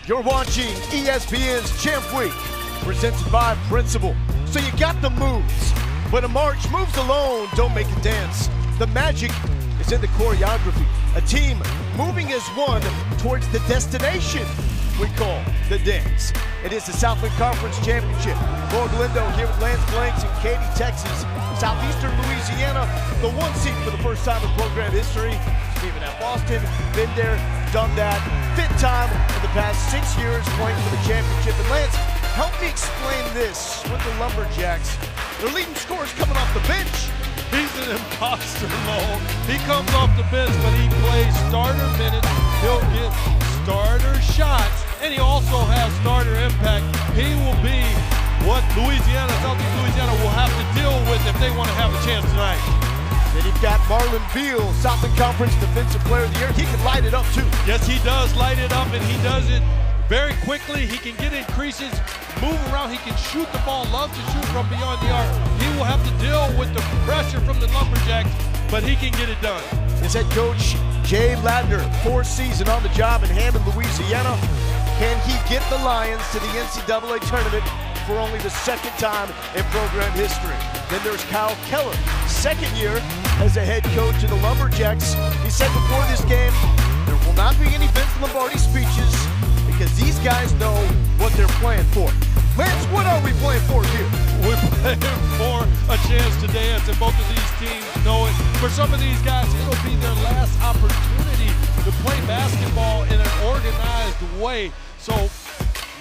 You're watching ESPN's Champ Week, presented by Principal. So you got the moves, but a march moves alone don't make a dance. The magic is in the choreography. A team moving as one towards the destination we call the dance. It is the Southland Conference Championship. Laura Galindo here with Lance Blanks in Katy, Texas. Southeastern Louisiana, the one seed for the first time in program history. Stephen F. Austin, been there, done that. Fifth time in the past 6 years playing for the championship. And Lance, help me explain this with the Lumberjacks. Their leading scorers coming off the bench. He's an imposter, Lowell. He comes off the bench, but he plays starter minutes. He'll get starter shots, and he also has starter impact. He will be what Southeast Louisiana will have to deal with if they want to have a chance tonight. Then you've got Marlon Beal, Southland Conference Defensive Player of the Year. He can light it up too. Yes, he does light it up, and he does it very quickly. He can get in creases, move around. He can shoot the ball, love to shoot from beyond the arc. He will have to deal with the pressure from the Lumberjacks, but he can get it done. His head coach, Jay Ladner, fourth season on the job in Hammond, Louisiana. Can he get the Lions to the NCAA tournament for only the second time in program history? Then there's Kyle Keller, second year as a head coach in the Lumberjacks. He said before this game, there will not be any Vince Lombardi speeches because these guys know what they're playing for. Lance, what are we playing for here? We're playing for a chance to dance, and both of these teams know it. For some of these guys, it'll be their last opportunity to play basketball in an organized way. So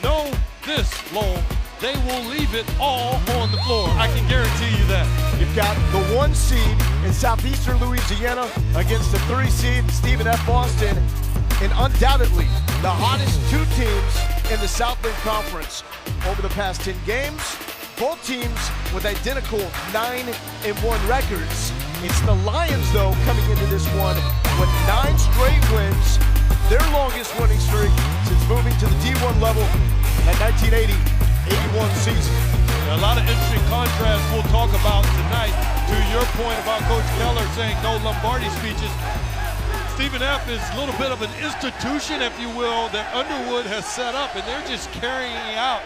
know this, Lowell, they will leave it all on the floor. I can guarantee you that. You've got the 1 seed in Southeastern Louisiana against the 3 seed, Stephen F. Austin, and undoubtedly the hottest 2 teams in the Southland Conference over the past 10 games. Both teams with identical 9-1 records. It's the Lions, though, coming into this one with 9 straight wins, their longest winning streak since moving to the D1 level at 1980-81 season. A lot of interesting contrasts we'll talk about tonight. To your point about Coach Keller saying no Lombardi speeches, Stephen F. is a little bit of an institution, if you will, that Underwood has set up, and they're just carrying out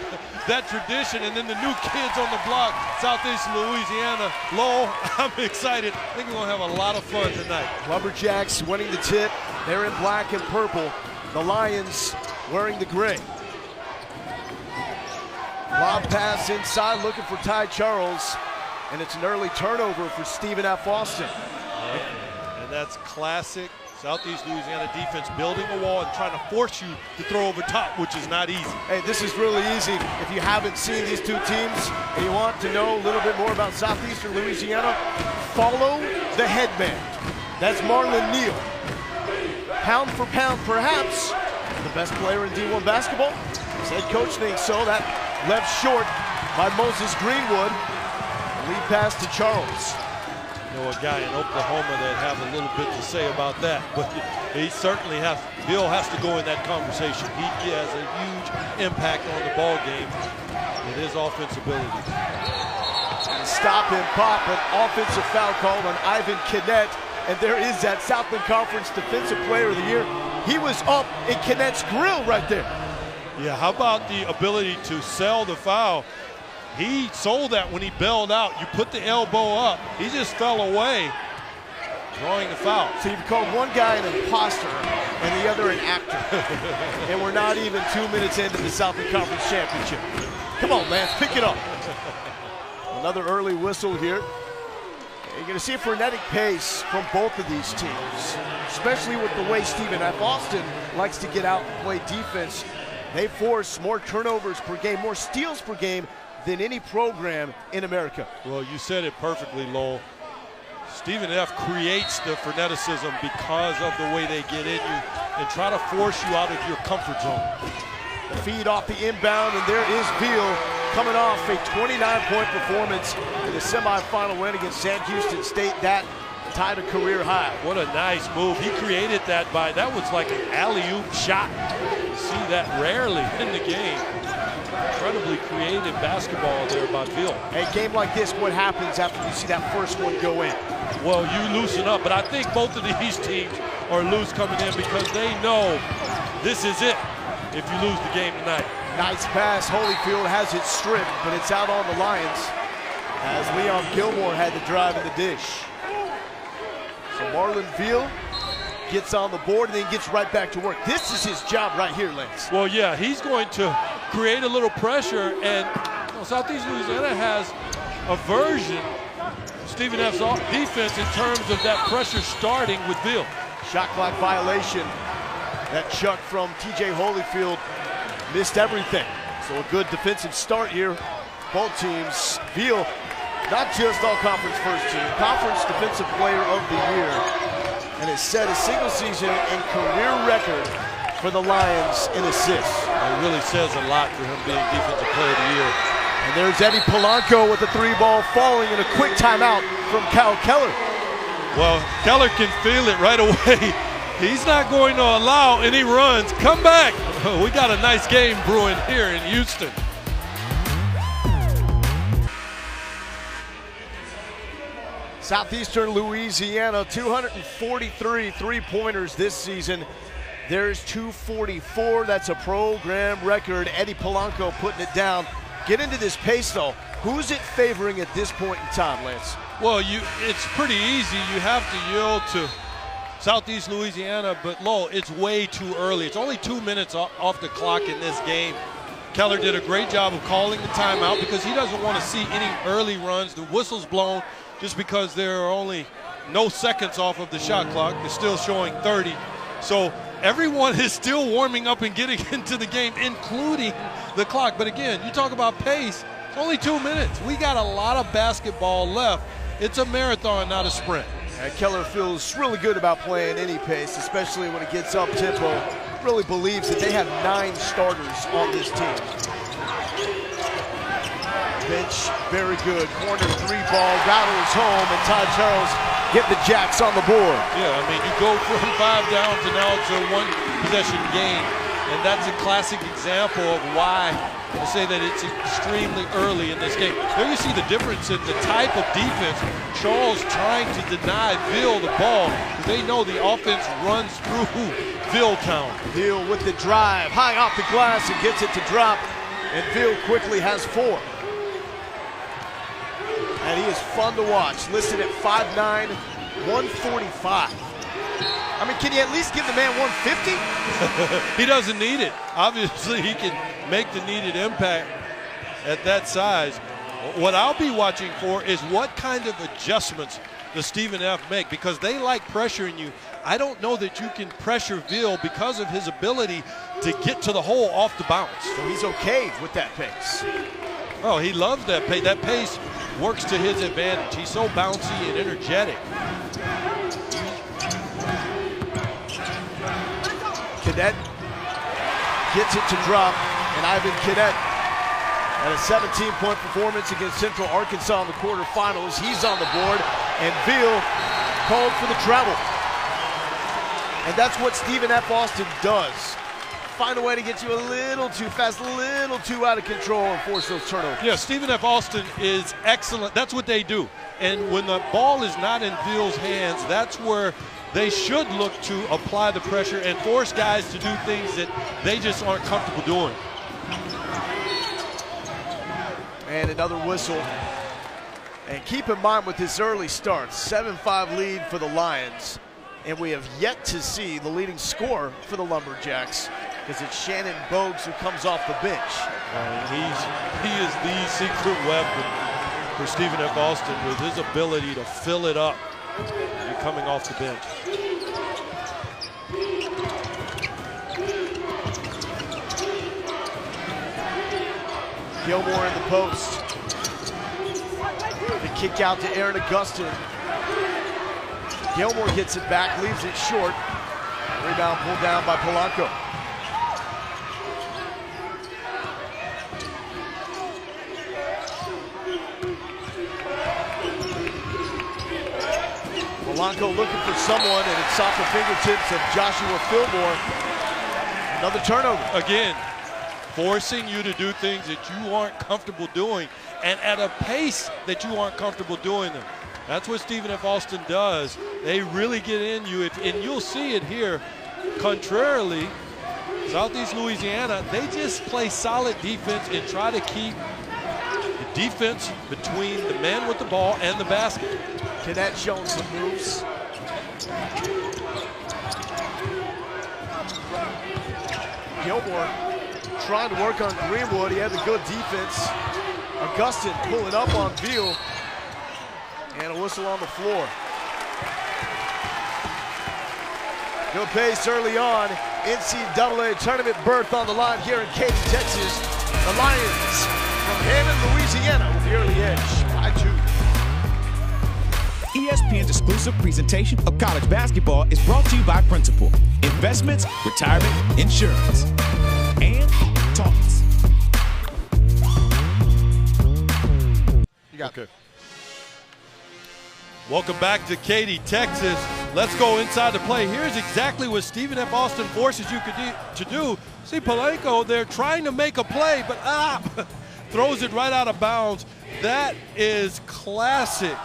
that tradition. And then the new kids on the block, Southeast Louisiana. Lowell, I'm excited. I think we're going to have a lot of fun tonight. Lumberjacks winning the tip. They're in black and purple. The Lions wearing the gray. Lob pass inside, looking for Ty Charles, and it's an early turnover for Stephen F. Austin. And that's classic Southeast Louisiana defense, building a wall and trying to force you to throw over top, which is not easy. Hey, this is really easy. If you haven't seen these 2 teams and you want to know a little bit more about Southeastern Louisiana, follow the headband. That's Marlon Neal. Pound for pound, perhaps the best player in D1 basketball. His head coach thinks so. That left short by Moses Greenwood. Lead pass to Charles. You know, a guy in Oklahoma that have a little bit to say about that, but he certainly has. Bill has to go in that conversation. He has a huge impact on the ball game with his offensive ability. Stop and pop, an offensive foul called on Ivan Kinnett, and there is that Southland Conference Defensive Player of the Year. He was up in Kinnett's grill right there. Yeah, how about the ability to sell the foul? He sold that when he bailed out. You put the elbow up. He just fell away, drawing the foul. So you've called one guy an imposter and the other an actor. And we're not even 2 minutes into the Southland Conference Championship. Come on, Lance, pick it up. Another early whistle here. You're going to see a frenetic pace from both of these teams, especially with the way Stephen F. Austin likes to get out and play defense. They force more turnovers per game, more steals per game than any program in America. Well, you said it perfectly, Lowell. Stephen F. creates the freneticism because of the way they get in you and try to force you out of your comfort zone. The feed off the inbound, and there is Beal coming off a 29-point performance in the semifinal win against Sam Houston State. That tied a career high. What a nice move. He created that that was like an alley-oop shot. You see that rarely in the game. Incredibly creative basketball there by Bill. A game like this, what happens after you see that first one go in? Well, you loosen up, but I think both of these teams are loose coming in because they know this is it. if you lose the game tonight. Nice pass. Holyfield has it stripped, but it's out on the Lions as Leon Gilmore had the drive in the dish. So Marlon Veal gets on the board and then gets right back to work. This is his job right here, Lance. Well, yeah, he's going to create a little pressure, and Southeast Louisiana has a version of Stephen F's defense in terms of that pressure starting with Veal. Shot clock violation. That chuck from TJ Holyfield missed everything. So a good defensive start here. Both teams. Veal, not just all-conference first team, conference defensive player of the year, and has set a single season and career record for the Lions in assists. It really says a lot for him being defensive player of the year. And there's Eddie Polanco with the 3-ball falling and a quick timeout from Kyle Keller. Well, Keller can feel it right away. He's not going to allow any runs. Come back. We got a nice game brewing here in Houston. Southeastern Louisiana, 243 three-pointers this season. There's 244. That's a program record. Eddie Polanco putting it down. Get into this pace, though. Who's it favoring at this point in time, Lance? Well, it's pretty easy. You have to yield to Southeast Louisiana, but Lowell, it's way too early. It's only 2 minutes off the clock in this game. Keller did a great job of calling the timeout because he doesn't want to see any early runs. The whistle's blown just because there are only no seconds off of the shot clock. It's still showing 30. So everyone is still warming up and getting into the game, including the clock. But again, you talk about pace, it's only 2 minutes. We got a lot of basketball left. It's a marathon, not a sprint. And Keller feels really good about playing any pace, especially when it gets up tempo. Really believes that they have 9 starters on this team. Bench, very good. Corner 3-ball, rattles home, and Todd Charles get the Jacks on the board. Yeah, I mean, you go from 5 down to now it's a 1-possession game, and that's a classic example of why I say that it's extremely early in this game. There you see the difference in the type of defense. Charles trying to deny Veal the ball because they know the offense runs through Vealtown. Veal with the drive, high off the glass and gets it to drop, and Veal quickly has 4. And he is fun to watch, listed at 5'9", 145. I mean, can you at least give the man 150? He doesn't need it. Obviously, he can make the needed impact at that size. What I'll be watching for is what kind of adjustments does Stephen F. make, because they like pressuring you. I don't know that you can pressure Veal because of his ability to get to the hole off the bounce. So he's okay with that pace. Oh, he loves that pace. That pace works to his advantage. He's so bouncy and energetic. Cadet gets it to drop, and Ivan Cadet at a 17-point performance against Central Arkansas in the quarterfinals. He's on the board, and Veal called for the travel. And that's what Stephen F. Austin does. Find a way to get you a little too fast, a little too out of control, and force those turnovers. Yeah, Stephen F. Austin is excellent. That's what they do. And when the ball is not in Veal's hands, that's where they should look to apply the pressure and force guys to do things that they just aren't comfortable doing. And another whistle. And keep in mind with this early start, 7-5 lead for the Lions. And we have yet to see the leading scorer for the Lumberjacks, because it's Shannon Bogues who comes off the bench. He is the secret weapon for Stephen F. Austin with his ability to fill it up and coming off the bench. Gilmore in the post. The kick out to Aaron Augustin. Gilmore gets it back, leaves it short. Rebound pulled down by Polanco. Polanco looking for someone, and it's off the fingertips of Joshua Fillmore. Another turnover. Again, forcing you to do things that you aren't comfortable doing, and at a pace that you aren't comfortable doing them. That's what Stephen F. Austin does. They really get in you, and you'll see it here. Contrarily Southeast Louisiana, they just play solid defense and try to keep the defense between the man with the ball and the basket. Kennett showing some moves. Gilmore trying to work on Greenwood. He has a good defense. Augustin pulling up on Veal. And a whistle on the floor. Good pace early on. NCAA tournament berth on the line here in Katy, Texas. The Lions from Hammond, Louisiana with the early edge by 2. ESPN's exclusive presentation of college basketball is brought to you by Principal, Investments, Retirement, Insurance, and Talks. You got good. Welcome back to Katy, Texas. Let's go inside the play. Here's exactly what Stephen F. Austin forces you to do. See Polanco, they're trying to make a play, but throws it right out of bounds. That is classic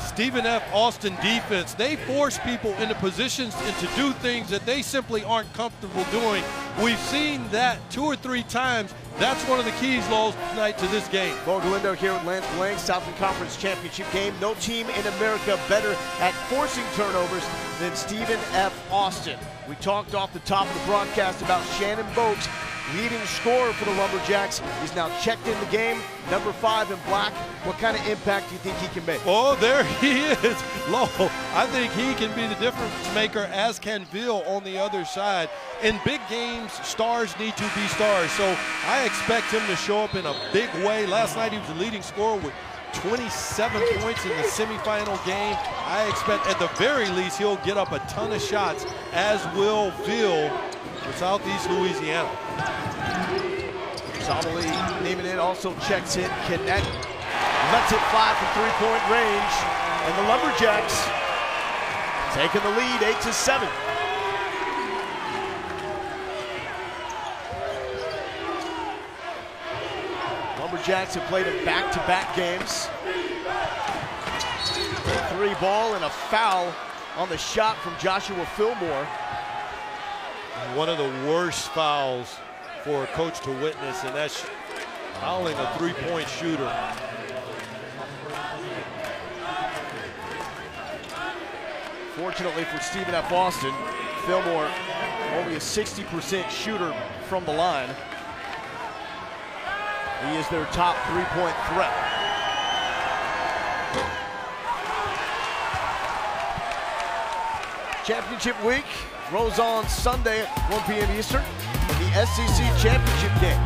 Stephen F. Austin defense. They force people into positions and to do things that they simply aren't comfortable doing. We've seen that 2 or 3 times. That's one of the keys, Lowe's, tonight to this game. Bo Galindo here with Lance Blank, Southland Conference Championship game. No team in America better at forcing turnovers than Stephen F. Austin. We talked off the top of the broadcast about Shannon Bogues, leading scorer for the Lumberjacks. He's now checked in the game, number 5 in black. What kind of impact do you think he can make? Oh, there he is. Low. I think he can be the difference maker, as can Veal on the other side. In big games, stars need to be stars. So I expect him to show up in a big way. Last night he was the leading scorer with 27 points in the semifinal game. I expect at the very least he'll get up a ton of shots, as will Veal for Southeast Louisiana. Solidly naming it, also checks in. Kennett lets it fly from 3-point range. And the Lumberjacks taking the lead 8-7. Lumberjacks have played in back-to-back games. 3 ball and a foul on the shot from Joshua Fillmore. One of the worst fouls for a coach to witness, and that's fouling a 3-point shooter. Fortunately for Stephen F. Austin, Fillmore only a 60% shooter from the line. He is their top 3-point threat. Championship week rolls on Sunday at 1 p.m. Eastern. The SEC Championship game.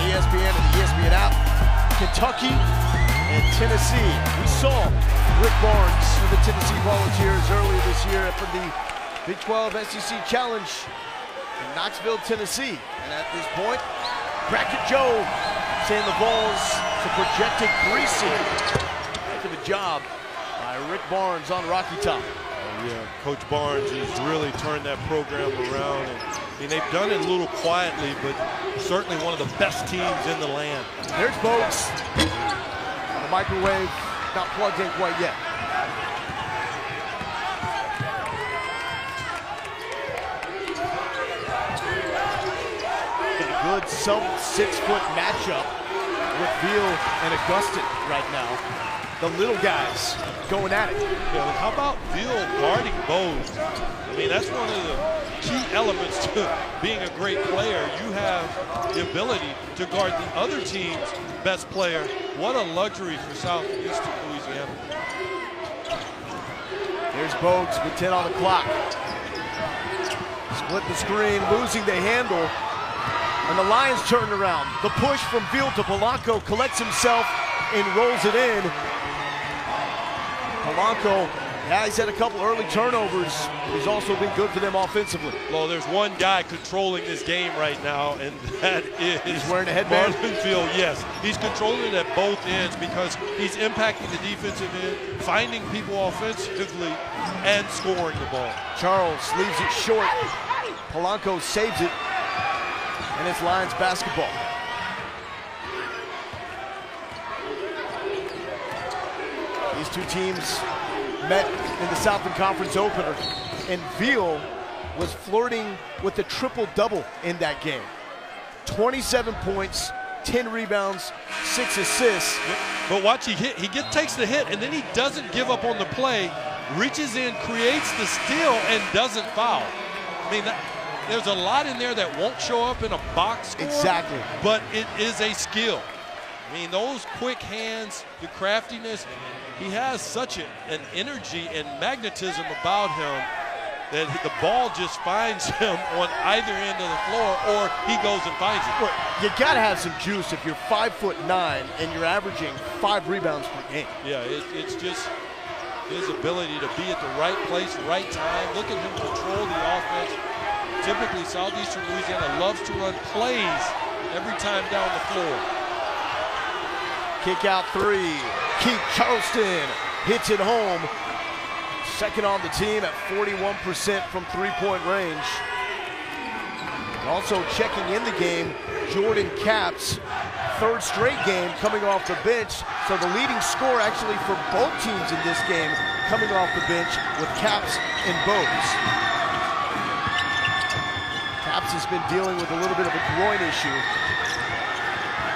ESPN and the ESPN app. Kentucky and Tennessee. We saw Rick Barnes and the Tennessee Volunteers earlier this year for the Big 12 SEC Challenge in Knoxville, Tennessee. And at this point, Bracket Joe saying the Vols to projected 3 seed. Heck of a job by Rick Barnes on Rocky Top. Yeah, Coach Barnes has really turned that program around. And, I mean, they've done it a little quietly, but certainly one of the best teams in the land. There's Bogues on the microwave, not plugged in quite yet. A good some 6-foot matchup with Veal and Augustin right now. The little guys going at it. Yeah, how about Veal guarding Bogues? I mean, that's one of the key elements to being a great player. You have the ability to guard the other team's best player. What a luxury for Southeast Louisiana. There's Bogues with 10 on the clock. Split the screen, losing the handle. And the Lions turn around. The push from Veal to Polanco, collects himself and rolls it in. Polanco, yeah, he's had a couple early turnovers. He's also been good for them offensively. Well, there's one guy controlling this game right now, and that is he's wearing a headband. Marlinfield. Yes, he's controlling it at both ends because he's impacting the defensive end, finding people offensively, and scoring the ball. Charles leaves it short. Polanco saves it, and it's Lions basketball. These two teams met in the Southland Conference opener, and Veal was flirting with the triple-double in that game. 27 points, 10 rebounds, 6 assists. But watch, he takes the hit, and then he doesn't give up on the play, reaches in, creates the steal, and doesn't foul. I mean, there's a lot in there that won't show up in a box score. Exactly. But it is a skill. I mean, those quick hands, the craftiness, he has such an energy and magnetism about him that the ball just finds him on either end of the floor, or he goes and finds it. Look, you gotta have some juice if you're 5'9" and you're averaging 5 rebounds per game. Yeah, it's just his ability to be at the right place, right time. Look at him control the offense. Typically, Southeastern Louisiana loves to run plays every time down the floor. Kick out 3. Keith Charleston hits it home. Second on the team at 41% from three-point range. Also checking in the game, Jordan Capps, third straight game coming off the bench. So the leading scorer actually for both teams in this game coming off the bench with Capps and Bogues. Capps has been dealing with a little bit of a groin issue,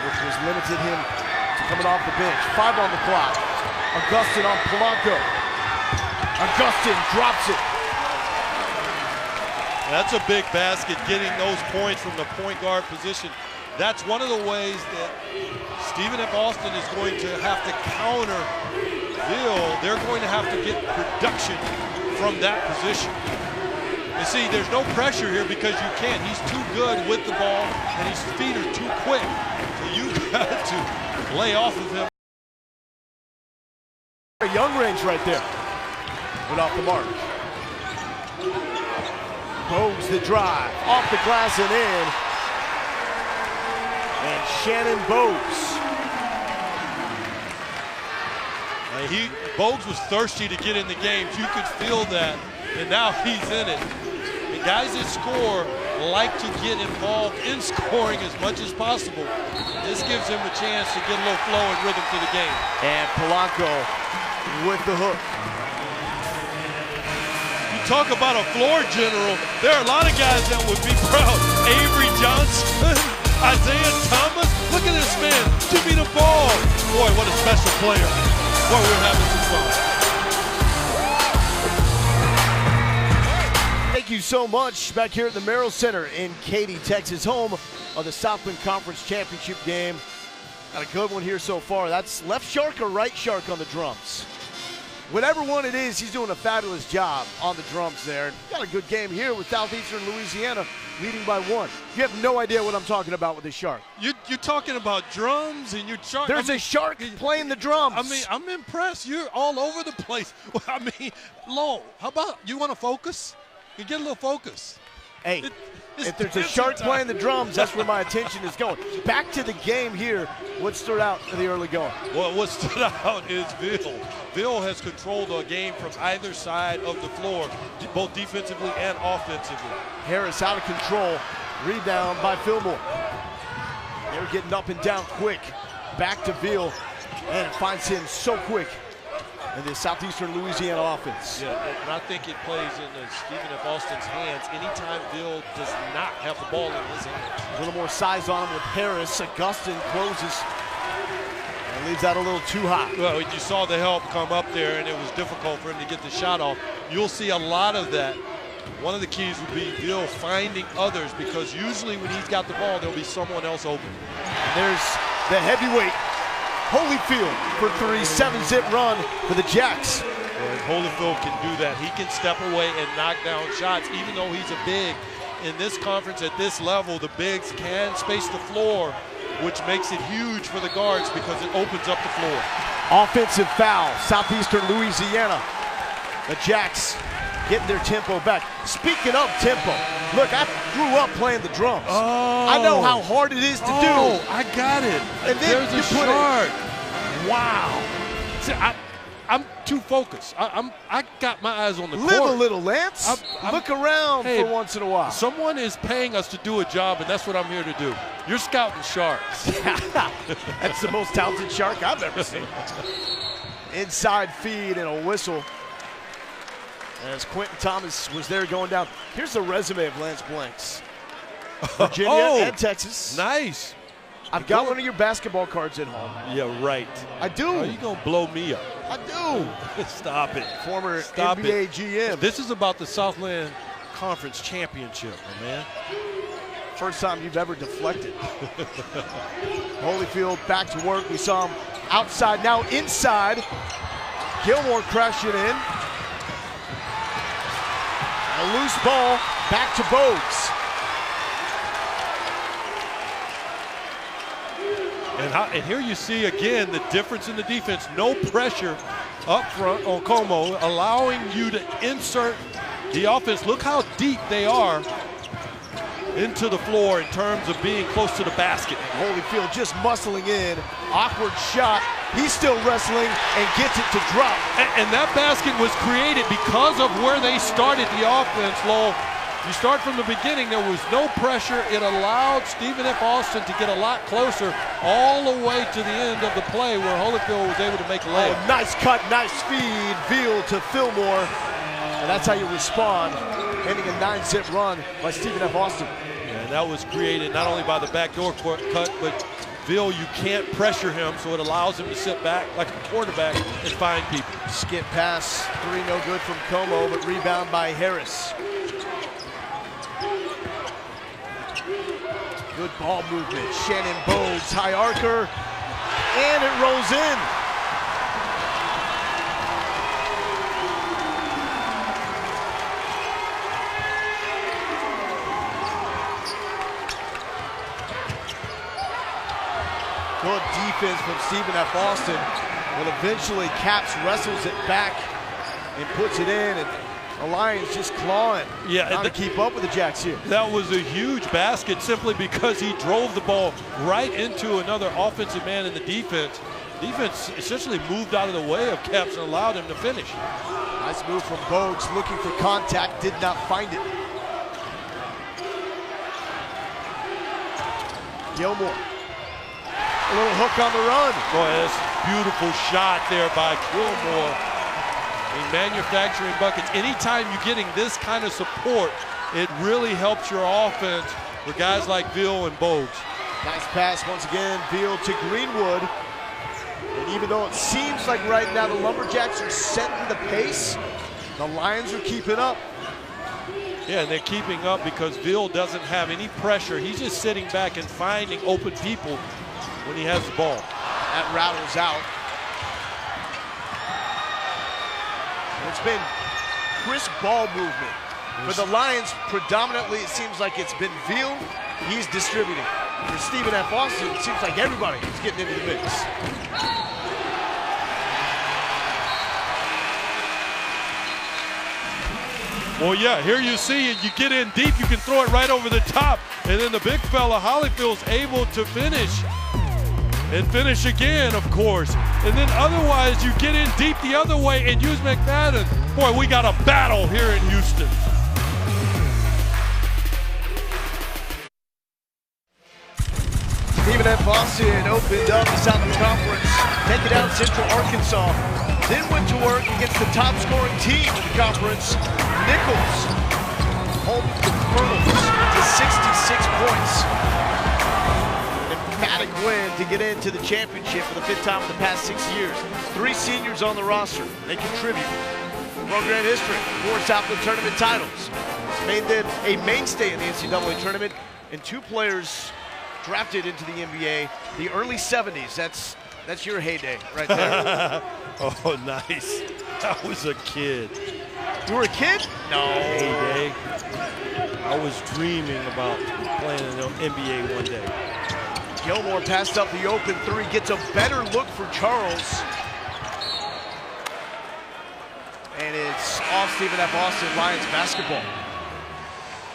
which has limited him to coming off the bench. 5 on the clock. Augustin on Polanco. Augustin drops it. That's a big basket, getting those points from the point guard position. That's one of the ways that Stephen F. Austin is going to have to counter Bill. They're going to have to get production from that position. You see, there's no pressure here because you can't. He's too good with the ball, and his feet are too quick. So you've got to lay off of him. A young range right there. Went off the mark. Bogues the drive, off the glass and in. And Shannon Bogues. Bogues was thirsty to get in the game. You could feel that, and now he's in it. The guys that score like to get involved in scoring as much as possible. This gives him a chance to get a little flow and rhythm to the game. And Polanco with the hook. Talk about a floor general. There are a lot of guys that would be proud. Avery Johnson, Isaiah Thomas. Look at this man. Give me the ball. Boy, what a special player. Boy, we're having some fun. Thank you so much. Back here at the Merrill Center in Katy, Texas, home of the Southland Conference Championship game. Got a good one here so far. That's left shark or right shark on the drums. Whatever one it is, he's doing a fabulous job on the drums there. Got a good game here with Southeastern Louisiana leading by 1. You have no idea what I'm talking about with this shark. You're talking about drums and you're shark. There's a shark playing the drums. I mean, I'm impressed. You're all over the place. I mean, Lo, how about you want to focus? You get a little focus. Hey, if there's a shark playing the drums, that's where my attention is going. Back to the game here. What stood out in the early going? Well, what stood out is Bill. Bill has controlled the game from either side of the floor, both defensively and offensively. Harris out of control. Rebound by Fillmore. They were getting up and down quick. Back to Bill, and it finds him so quick in the Southeastern Louisiana offense. Yeah, and I think it plays into Stephen F. Austin's hands anytime Bill does not have the ball in his hands. A little more size on him with Harris. Augustin closes and leaves that a little too high. Well, you saw the help come up there, and it was difficult for him to get the shot off. You'll see a lot of that. One of the keys would be Bill finding others, because usually when he's got the ball, there'll be someone else open. And there's the heavyweight Holyfield for 3, 7-zip run for the Jacks. And Holyfield can do that. He can step away and knock down shots, even though he's a big. In this conference at this level, the bigs can space the floor, which makes it huge for the guards because it opens up the floor. Offensive foul, Southeastern Louisiana. The Jacks getting their tempo back. Speaking of tempo, look, I grew up playing the drums. Oh. I know how hard it is to do. Oh, I got it. And then there's you a put shark. Wow. See, I'm too focused. I got my eyes on the Live court. a little, Lance. Look around for once in a while. Someone is paying us to do a job, and that's what I'm here to do. You're scouting sharks. That's the most talented shark I've ever seen. Inside feed and a whistle. As Quentin Thomas was there going down. Here's the resume of Lance Blanks. Virginia and Texas. Nice. I've got one of your basketball cards at home. Yeah, right. I do. Are you going to blow me up? I do. Stop it. Former Stop NBA it. GM. This is about the Southland Conference Championship, my man. First time you've ever deflected. Holyfield back to work. We saw him outside, now inside. Gilmore crashing in. A loose ball, back to Bogues. And here you see again the difference in the defense. No pressure up front on Como, allowing you to insert the offense. Look how deep they are into the floor in terms of being close to the basket. Holyfield just muscling in. Awkward shot. He's still wrestling and gets it to drop. And that basket was created because of where they started the offense, Lowell. You start from the beginning, there was no pressure. It allowed Stephen F. Austin to get a lot closer all the way to the end of the play where Holyfield was able to make a layup. Oh, nice cut, nice feed. Veal to Fillmore. And that's how you respond. Ending a 9-zip run by Stephen F. Austin. Yeah, and that was created not only by the backdoor cut, but Veal, you can't pressure him, so it allows him to sit back like a quarterback and find people. Skip pass, 3 no good from Como, but rebound by Harris. Good ball movement. Shannon Bogues, high archer, and it rolls in. Good defense from Stephen F. Austin, but eventually Caps wrestles it back and puts it in, and the Lions just clawing. Yeah, trying to keep up with the Jacks here. That was a huge basket simply because he drove the ball right into another offensive man in the defense. Defense essentially moved out of the way of Caps and allowed him to finish. Nice move from Bogues, looking for contact, did not find it. Gilmore. A little hook on the run. Boy, that's a beautiful shot there by Gilmore. In manufacturing buckets, anytime you're getting this kind of support, it really helps your offense for guys like Veal and Bogues. Nice pass once again, Veal to Greenwood. And even though it seems like right now the Lumberjacks are setting the pace, the Lions are keeping up. Yeah, and they're keeping up because Veal doesn't have any pressure. He's just sitting back and finding open people when he has the ball. That rattles out. It's been crisp ball movement. For the Lions, predominantly, it seems like it's been Veal. He's distributing. For Stephen F. Austin, it seems like everybody is getting into the mix. Well, yeah, here you see it. You get in deep, you can throw it right over the top. And then the big fella, Holyfield's able to finish. And finish again, of course. And then otherwise, you get in deep the other way and use McFadden. Boy, we got a battle here in Houston. Stephen F. Austin opened up the Southland Conference, taking out Central Arkansas. Then went to work against the top scoring team in the conference, Nichols. Home the Colonels to 66 points. Emphatic win to get into the championship for the 5th time in the past 6 years. 3 seniors on the roster. They contribute. Program history, 4 Southland tournament titles. It's made them a mainstay in the NCAA tournament, and 2 players drafted into the NBA, the early 70s. That's your heyday right there. Oh, nice. I was a kid. You were a kid? No. Heyday. I was dreaming about playing in the NBA one day. Gilmore passed up the open 3, gets a better look for Charles. And it's off Stephen F. Austin, Lions basketball.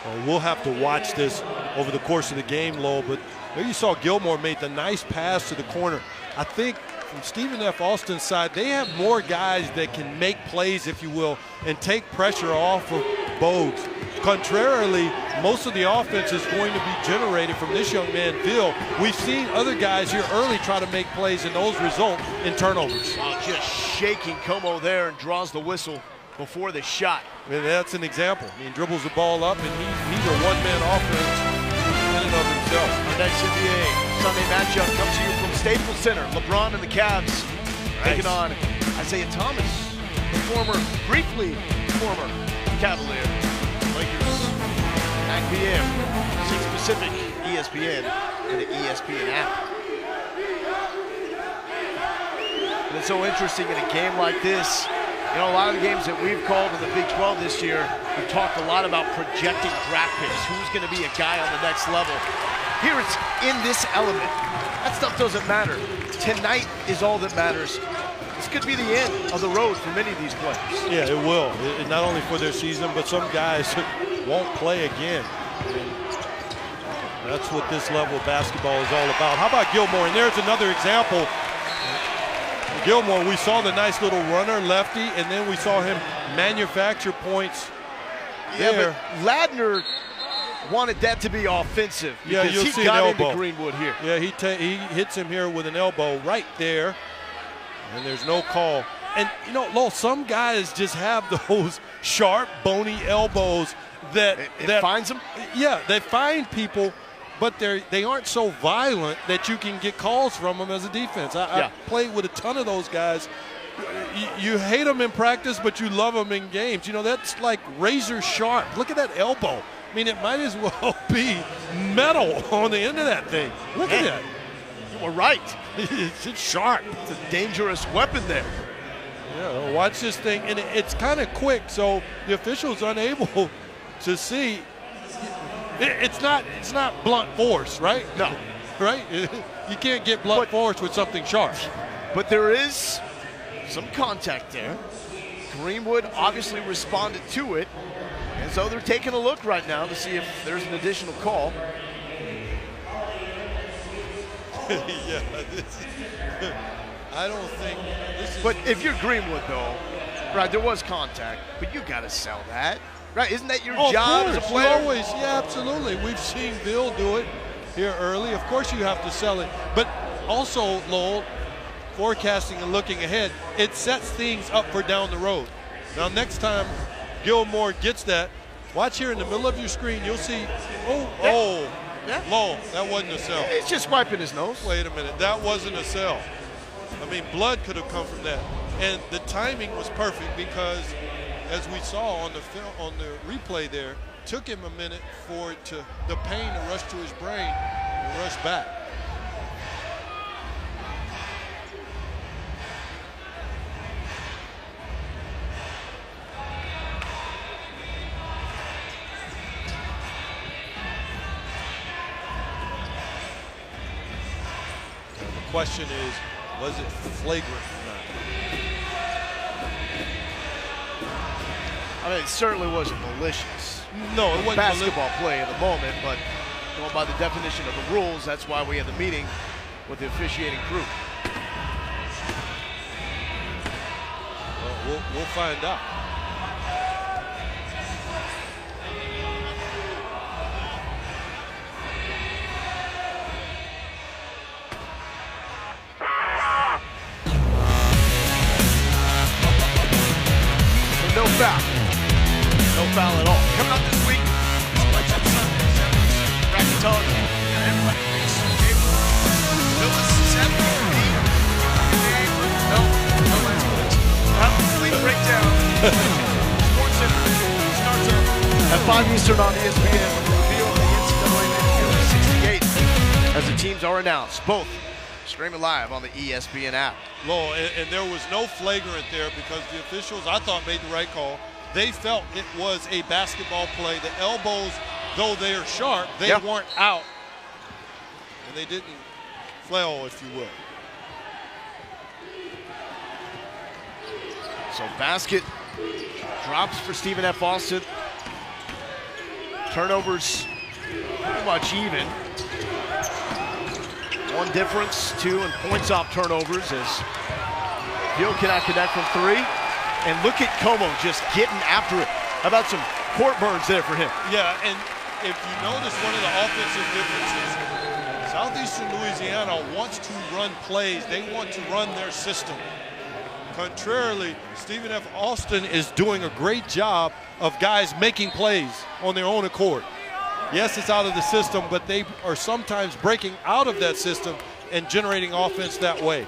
Well, we'll have to watch this over the course of the game, Lowell, but there you saw Gilmore made the nice pass to the corner. I think from Stephen F. Austin's side, they have more guys that can make plays, if you will, and take pressure off of Bogues. Contrarily, most of the offense is going to be generated from this young man, Veal. We've seen other guys here early try to make plays, and those result in turnovers. Wow, just shaking Como there and draws the whistle. before the shot. I mean, that's an example. I mean, dribbles the ball up, and he's a one-man offense in and of himself. Our next NBA Sunday matchup comes to you from Staples Center. LeBron and the Cavs taking on Isaiah Thomas, the briefly former Cavalier. Lakers, 9 p.m., 6 Pacific, ESPN, and the ESPN app. And it's so interesting in a game like this. You know, a lot of the games that we've called in the Big 12 this year, we've talked a lot about projecting draft picks. Who's going to be a guy on the next level? Here it's in this element. That stuff doesn't matter. Tonight is all that matters. This could be the end of the road for many of these players. Yeah, it will. Not only for their season, but some guys won't play again. I mean, that's what this level of basketball is all about. How about Gilmore? And there's another example. Gilmore, we saw the nice little runner, lefty, and then we saw him manufacture points there. But Ladner wanted that to be offensive because he got into Greenwood here. Yeah, he hits him here with an elbow right there, and there's no call. And, you know, Lowell, some guys just have those sharp, bony elbows that finds them? Yeah, they find people, but they aren't so violent that you can get calls from them as a defense. I played with a ton of those guys. You hate them in practice, but you love them in games. You know, that's like razor sharp. Look at that elbow. I mean, it might as well be metal on the end of that thing. Look at that. You were right. It's sharp. It's a dangerous weapon there. Yeah, watch this thing, and it's kind of quick, so the official's unable to see. It's not blunt force, right? No. Right? You can't get blunt force with something sharp. But there is some contact there. Greenwood obviously responded to it, and so they're taking a look right now to see if there's an additional call. Yeah, I don't think this is. But if you're Greenwood, though, right, there was contact, but you got to sell that. Right, isn't that your job as a player? Always, yeah, absolutely. We've seen Bill do it here early. Of course you have to sell it. But also, Lowell, forecasting and looking ahead, it sets things up for down the road. Now, next time Gilmore gets that, watch here in the middle of your screen, you'll see, Lowell, that wasn't a sell. He's just wiping his nose. Wait a minute, that wasn't a sell. I mean, blood could have come from that. And the timing was perfect because, as we saw on the replay there, took him a minute for the pain to rush to his brain and rush back. And the question is, was it flagrant or not? I mean, it certainly wasn't malicious. No, it wasn't basketball play in the moment, but going by the definition of the rules, that's why we had the meeting with the officiating crew. Well, we'll find out. No foul. No foul at all. Coming up this week, Selection Sunday, Racketon, and everybody thinks Phyllis 7, 8, no, that's good. Have a complete breakdown. Sports Center starts up at 5 Eastern on ESPN with the reveal of the NCAA 68 as the teams are announced. Both streaming live on the ESPN app. Low, and there was no flagrant there because the officials, I thought, made the right call. They felt it was a basketball play. The elbows, though they are sharp, they weren't out. And they didn't flail, if you will. So basket drops for Stephen F. Austin. Turnovers pretty much even. One difference, 2 in points off turnovers as Gill cannot connect from 3. And look at Como just getting after it. How about some court burns there for him? Yeah, and if you notice one of the offensive differences, Southeastern Louisiana wants to run plays. They want to run their system. Contrarily, Stephen F. Austin is doing a great job of guys making plays on their own accord. Yes, it's out of the system, but they are sometimes breaking out of that system and generating offense that way.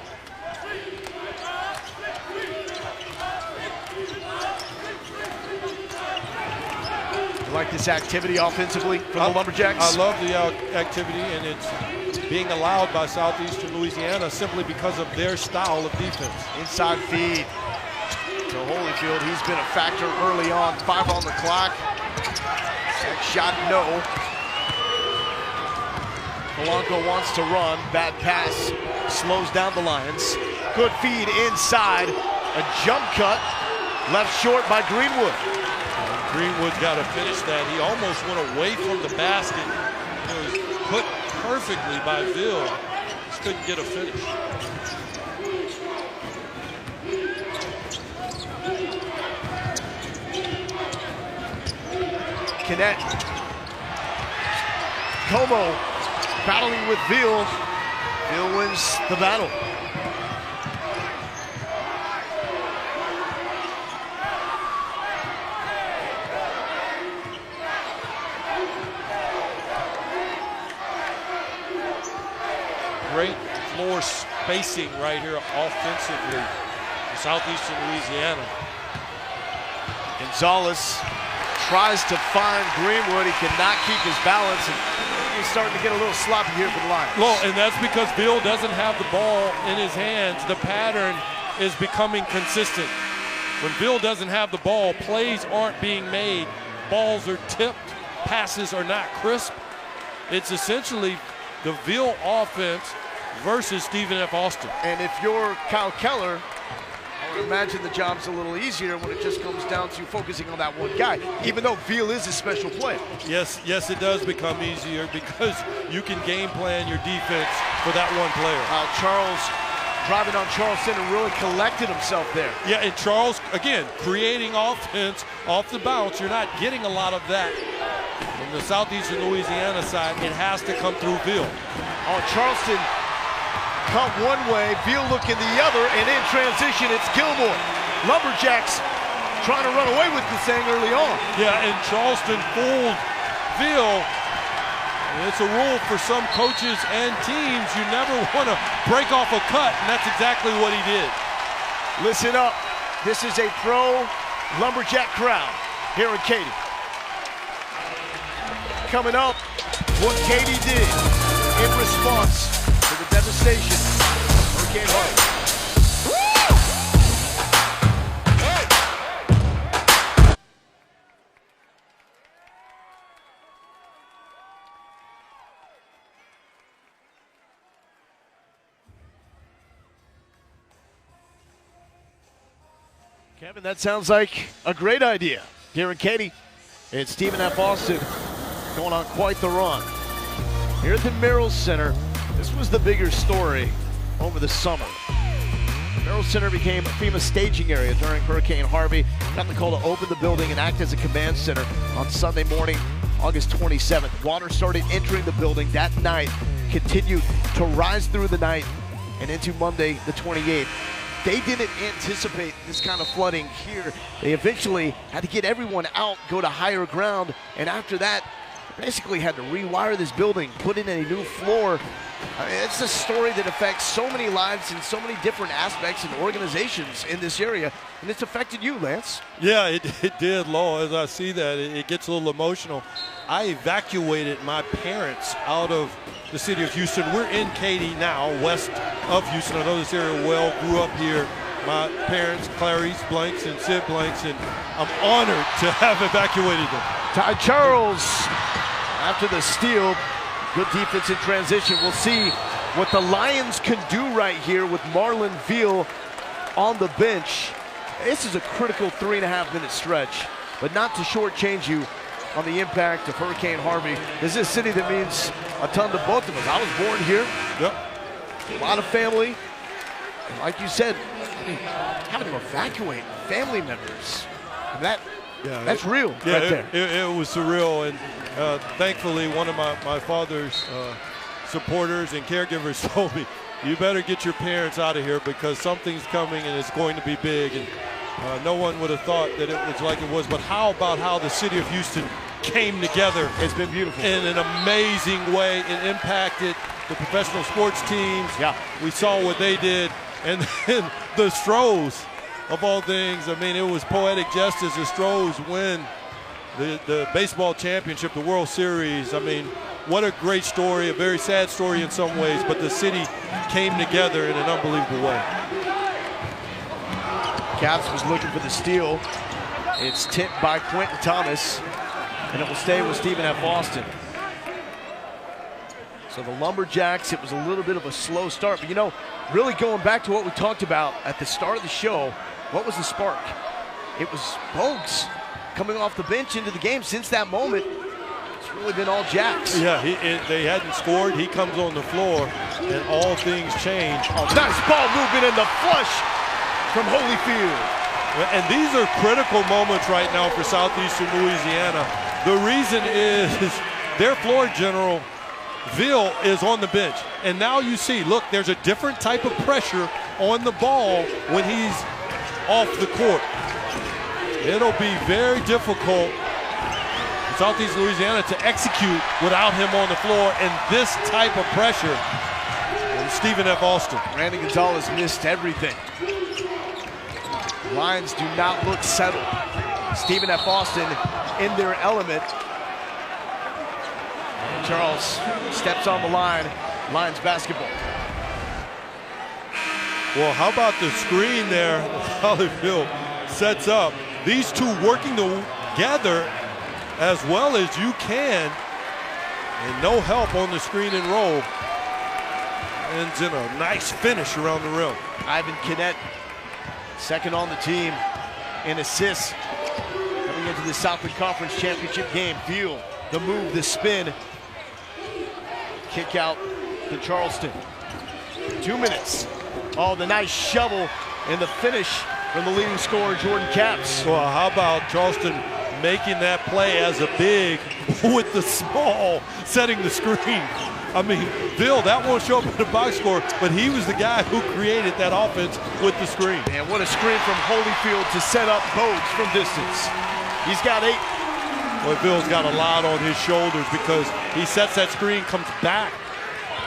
You like this activity offensively from the Lumberjacks? I love the activity, and it's being allowed by Southeastern Louisiana simply because of their style of defense. Inside feed to Holyfield. He's been a factor early on. 5 on the clock. Next shot, no. Polanco wants to run. Bad pass slows down the Lions. Good feed inside. A jump cut left short by Greenwood. Greenwood's got to finish that. He almost went away from the basket. It was put perfectly by Ville. Just couldn't get a finish. Kinnett. Como battling with Ville. Ville wins the battle. Great floor spacing right here offensively for Southeastern Louisiana. Gonzalez tries to find Greenwood. He cannot keep his balance, and he's starting to get a little sloppy here for the Lions. Well, and that's because Ville doesn't have the ball in his hands. The pattern is becoming consistent. When Ville doesn't have the ball, plays aren't being made. Balls are tipped. Passes are not crisp. It's essentially the Ville offense versus Stephen F. Austin. And if you're Kyle Keller, I would imagine the job's a little easier when it just comes down to focusing on that one guy, even though Ville is a special player. Yes, it does become easier because you can game plan your defense for that one player. Charles driving on Charleston and really collected himself there. Yeah, and Charles, again, creating offense off the bounce. You're not getting a lot of that. From the Southeastern Louisiana side, it has to come through Ville. Charleston cut one way, Ville looking the other, and in transition, it's Gilmore. Lumberjacks trying to run away with this thing early on. Yeah, and Charleston fooled Ville. And it's a rule for some coaches and teams. You never want to break off a cut, and that's exactly what he did. Listen up. This is a pro Lumberjack crowd here in Katy. Coming up, what Katy did in response to the devastation of Hurricane Harvey. Kevin, that sounds like a great idea here in Katy. It's Stephen F. Austin going on quite the run. Here at the Merrill Center, this was the bigger story over the summer. The Merrill Center became a FEMA staging area during Hurricane Harvey. Got the call to open the building and act as a command center on Sunday morning, August 27th. Water started entering the building that night, continued to rise through the night and into Monday the 28th. They didn't anticipate this kind of flooding here. They eventually had to get everyone out, go to higher ground, and after that, basically had to rewire this building, put in a new floor. I mean, it's a story that affects so many lives and so many different aspects and organizations in this area, and it's affected you, Lance. Yeah, it did, Law. As I see that, it gets a little emotional. I evacuated my parents out of the city of Houston. We're in Katy now, west of Houston. I know this area well, grew up here. My parents, Clarice Blanks and Sid Blanks, and I'm honored to have evacuated them. Ty Charles, after the steal, good defense in transition. We'll see what the Lions can do right here with Marlon Ville on the bench. This is a critical 3.5-minute stretch, but not to shortchange you on the impact of Hurricane Harvey. This is a city that means a ton to both of us. I was born here. Yep. A lot of family. And like you said, having to evacuate family members. And that's real right there. It was surreal, and thankfully one of my father's supporters and caregivers told me, you better get your parents out of here because something's coming and it's going to be big. And no one would have thought that it was like it was. But how about how the city of Houston came together? It's been beautiful. In an amazing way. It impacted the professional sports teams. Yeah. We saw what they did. And then the Stros, of all things, I mean, it was poetic justice. The Stros win the baseball championship, the World Series. I mean, what a great story, a very sad story in some ways, but the city came together in an unbelievable way. Caps was looking for the steal. It's tipped by Quentin Thomas, and it will stay with Stephen F. Austin. So the Lumberjacks, it was a little bit of a slow start, but you know, really going back to what we talked about at the start of the show, what was the spark? It was Bogues coming off the bench into the game. Since that moment, it's really been all Jacks. Yeah, they hadn't scored. He comes on the floor, and all things change. Oh, nice ball movement in the flush from Holyfield. And these are critical moments right now for Southeastern Louisiana. The reason is their floor general, Ville, is on the bench. And now you see, look, there's a different type of pressure on the ball when he's off the court. It'll be very difficult for Southeast Louisiana to execute without him on the floor and this type of pressure. And Stephen F. Austin. Randy Gonzalez missed everything. Lions do not look settled. Stephen F. Austin in their element. And Charles steps on the line. Lions basketball. Well, how about the screen there? Holyfield sets up. These two working together as well as you can. And no help on the screen and roll. Ends in a nice finish around the rim. Ivan Kinnett, second on the team in assists. Coming into the Southland Conference Championship game. Feel the move, the spin. Kick out to Charleston. 2 minutes. Oh, the nice shovel and the finish from the leading scorer, Jordan Capps. Well, how about Charleston making that play as a big with the small, setting the screen. I mean, Bill, that won't show up in the box score, but he was the guy who created that offense with the screen. And what a screen from Holyfield to set up Bogues from distance. He's got 8. Well, Bill's got a lot on his shoulders because he sets that screen, comes back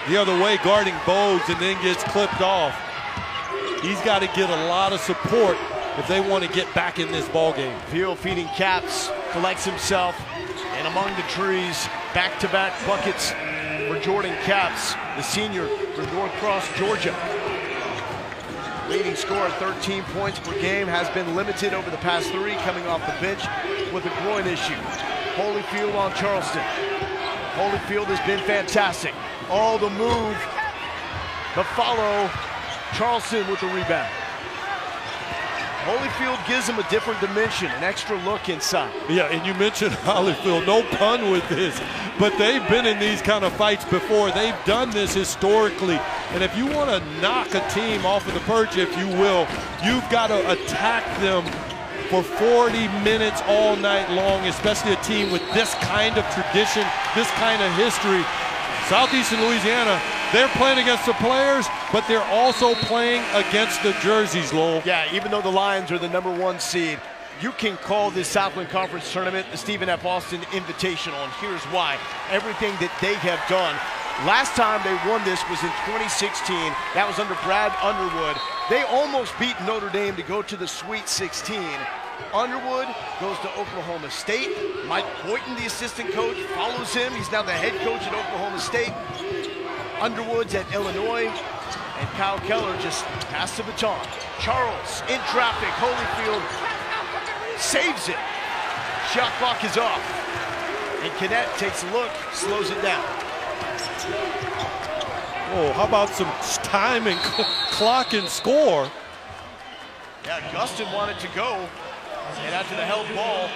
the other way, guarding Bogues, and then gets clipped off. He's got to get a lot of support if they want to get back in this ball game. Field feeding Capps, collects himself, and among the trees, back-to-back buckets for Jordan Capps, the senior from North Cross, Georgia. Leading scorer, 13 points per game, has been limited over the past 3, coming off the bench with a groin issue. Holyfield on Charleston. Holyfield has been fantastic. Oh, the move, the follow. Charleston with the rebound. Holyfield gives him a different dimension, an extra look inside. Yeah, and you mentioned Holyfield, no pun with this, but they've been in these kind of fights before. They've done this historically. And if you want to knock a team off of the perch, if you will, you've got to attack them for 40 minutes all night long, especially a team with this kind of tradition, this kind of history. Southeastern Louisiana, they're playing against the players, but they're also playing against the jerseys, Lowell. Yeah, even though the Lions are the #1 seed, you can call this Southland Conference tournament the Stephen F. Austin Invitational, and here's why. Everything that they have done. Last time they won this was in 2016. That was under Brad Underwood. They almost beat Notre Dame to go to the Sweet 16. Underwood goes to Oklahoma State. Mike Boynton, the assistant coach, follows him. He's now the head coach at Oklahoma State. Underwood's at Illinois. And Kyle Keller just passed the baton. Charles in traffic. Holyfield saves it. Shot clock is off. And Kinnett takes a look, slows it down. Oh, how about some time and clock and score? Yeah, Gustin wanted to go. And after the held ball,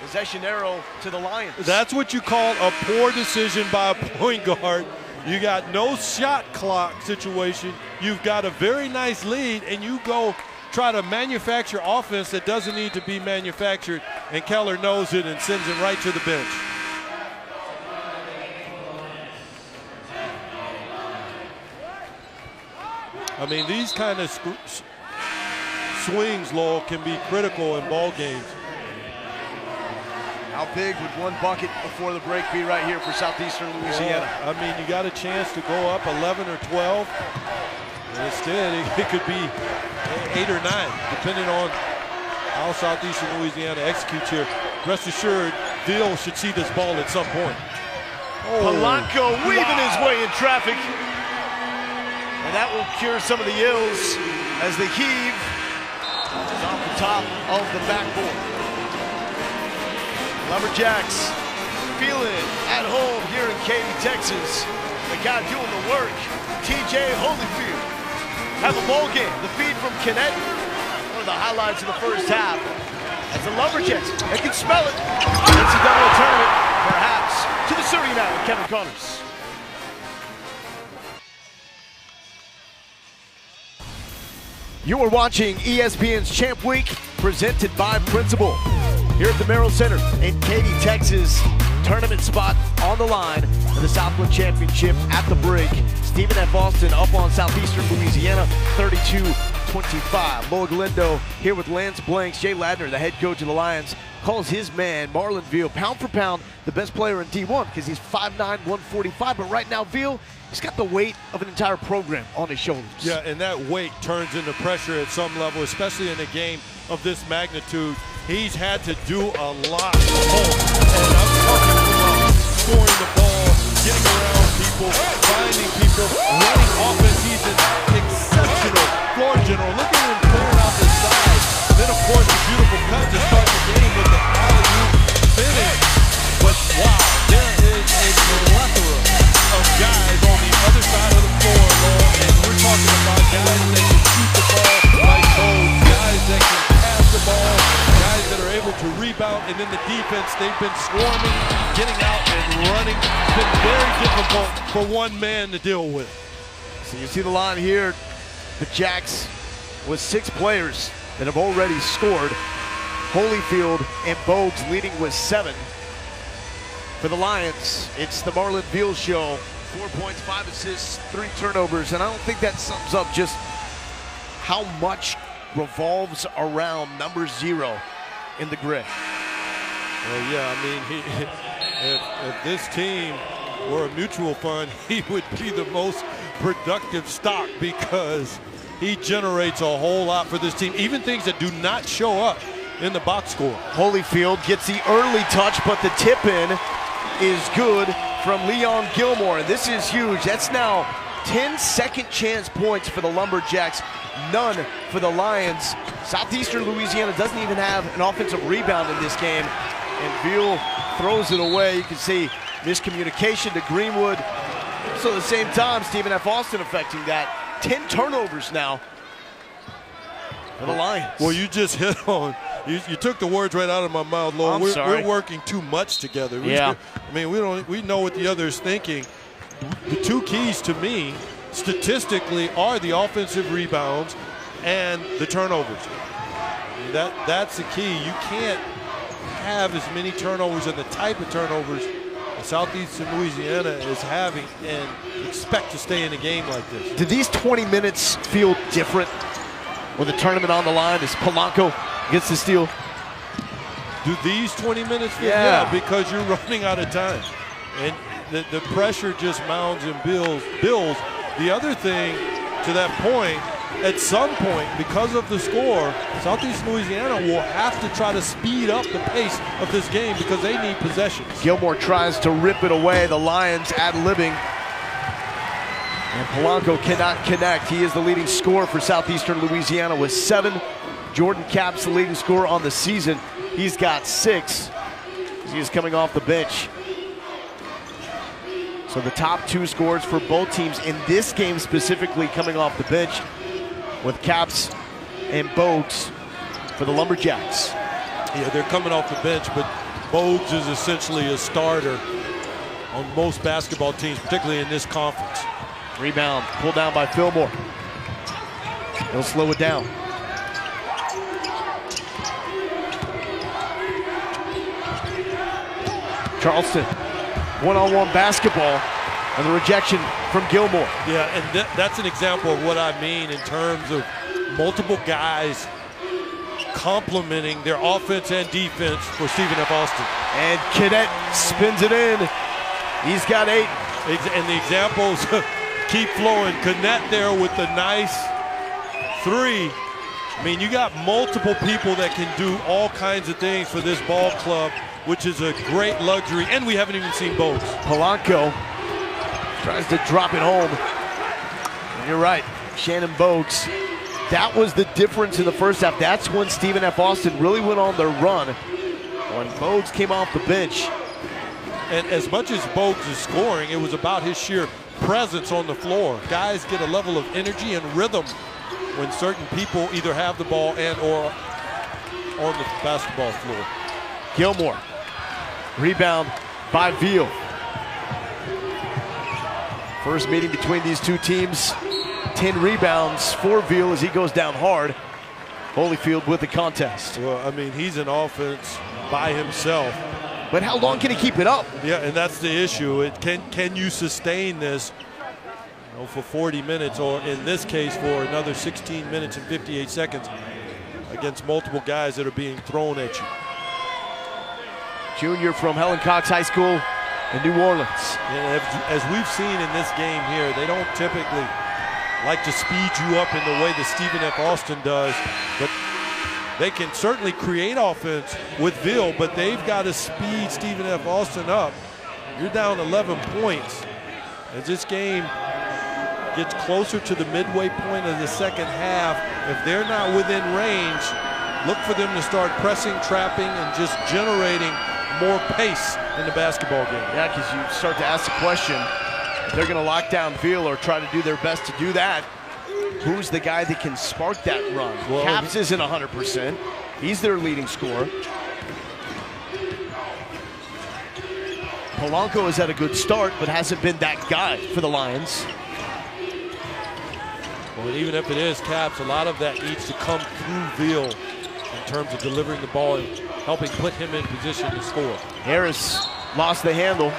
possession arrow to the Lions. That's what you call a poor decision by a point guard. You got no shot clock situation. You've got a very nice lead, and you go try to manufacture offense that doesn't need to be manufactured, and Keller knows it and sends him right to the bench. I mean, these kind of swings, Lowell, can be critical in ball games. How big would one bucket before the break be right here for Southeastern Louisiana? Well, I mean, you got a chance to go up 11 or 12. And instead, it could be 8 or 9, depending on how Southeastern Louisiana executes here. Rest assured, Veal should see this ball at some point. Polanco weaving his way in traffic. And that will cure some of the ills as the heave is off the top of the backboard. Lumberjacks feeling it at home here in Katy, Texas. The guy doing the work, TJ Holyfield. Have a ball game. The feed from Kinnett. One of the highlights of the first half. As the Lumberjacks, they can smell it. NCAA tournament, perhaps, to the Surrey now with Kevin Connors. You are watching ESPN's Champ Week, presented by Principal. Here at the Merrill Center in Katy, Texas. Tournament spot on the line for the Southland Championship at the break. Stephen F. Austin up on Southeastern Louisiana, 32-25. Lowell Galindo here with Lance Blanks. Jay Ladner, the head coach of the Lions, calls his man, Marlon Veal, pound for pound, the best player in D1 because he's 5'9", 145. But right now, Veal, he's got the weight of an entire program on his shoulders. Yeah, and that weight turns into pressure at some level, especially in a game of this magnitude. He's had to do a lot at home. And I'm talking about scoring the ball, getting around people, finding people, running offense. He's an exceptional floor general. Look at him clearing out the side. Then, of course, the beautiful cut to start the game with the alley-oop finish. But, wow, there is a plethora of guys on the other side of the floor, Lowell. And we're talking about guys that can shoot the ball like those, guys that can pass the ball, guys that are able to rebound, and then the defense, they've been swarming, getting out and running. It's been very difficult for one man to deal with. So you see the line here, the Jacks with 6 players that have already scored. Holyfield and Bogues leading with 7. For the Lions, it's the Marlon Veal show. 4 points, 5 assists, 3 turnovers, and I don't think that sums up just how much revolves around number 0 in the grid. Well, yeah, I mean, if this team were a mutual fund, he would be the most productive stock because he generates a whole lot for this team, even things that do not show up in the box score. Holyfield gets the early touch, but the tip-in is good from Leon Gilmore, and this is huge. That's now 10 second chance points for the Lumberjacks, none for the Lions. Southeastern Louisiana doesn't even have an offensive rebound in this game, and Veal throws it away. You can see miscommunication to Greenwood. So at the same time, Stephen F. Austin affecting that. 10 turnovers now for the Lions. Well, you just hit on, you took the words right out of my mouth, Lowell. We're working too much together. Yeah. I mean, we know what the other is thinking. The 2 keys to me, statistically, are the offensive rebounds and the turnovers. That's the key. You can't have as many turnovers and the type of turnovers that Southeastern Louisiana is having and expect to stay in a game like this. Do these 20 minutes feel different with the tournament on the line as Polanco gets the steal? Do these 20 minutes feel? Yeah, because you're running out of time. And the pressure just mounds and builds. The other thing, to that point, at some point, because of the score, Southeast Louisiana will have to try to speed up the pace of this game because they need possessions. Gilmore tries to rip it away. The Lions ad-libbing. And Polanco cannot connect. He is the leading scorer for Southeastern Louisiana with 7. Jordan Capps, the leading scorer on the season. He's got 6. He is coming off the bench. So the top 2 scores for both teams in this game specifically coming off the bench, with Capps and Bogues for the Lumberjacks. Yeah, they're coming off the bench, but Bogues is essentially a starter on most basketball teams, particularly in this conference. Rebound pulled down by Fillmore. He'll slow it down. Charleston, one-on-one basketball. And the rejection from Gilmore. Yeah, and that's an example of what I mean in terms of multiple guys complementing their offense and defense for Stephen F. Austin. And Cadet spins it in. He's got 8. And the examples keep flowing. Cadet there with the nice 3. I mean, you got multiple people that can do all kinds of things for this ball club, which is a great luxury, and we haven't even seen Bogues. Polanco tries to drop it home. And you're right, Shannon Bogues. That was the difference in the first half. That's when Stephen F. Austin really went on their run, when Bogues came off the bench. And as much as Bogues is scoring, it was about his sheer presence on the floor. Guys get a level of energy and rhythm when certain people either have the ball and or on the basketball floor. Gilmore, rebound by Veal. First meeting between these two teams, 10 rebounds for Veal as he goes down hard. Holyfield with the contest. Well, I mean, he's an offense by himself. But how long can he keep it up? Yeah, and that's the issue. Can you sustain this for 40 minutes, or in this case for another 16 minutes and 58 seconds against multiple guys that are being thrown at you? Junior from Helen Cox High School in New Orleans. And as we've seen in this game here, they don't typically like to speed you up in the way that Stephen F. Austin does, but they can certainly create offense with Veal, but they've got to speed Stephen F. Austin up. You're down 11 points. As this game gets closer to the midway point of the second half, if they're not within range, look for them to start pressing, trapping, and just generating more pace in the basketball game. Yeah, because you start to ask the question, if they're going to lock down Veal or try to do their best to do that, who's the guy that can spark that run? Well, Caps isn't 100%. He's their leading scorer. Polanco has had a good start, but hasn't been that guy for the Lions. Well, even if it is Caps, a lot of that needs to come through Veal in terms of delivering the ball and helping put him in position to score. Harris lost the handle.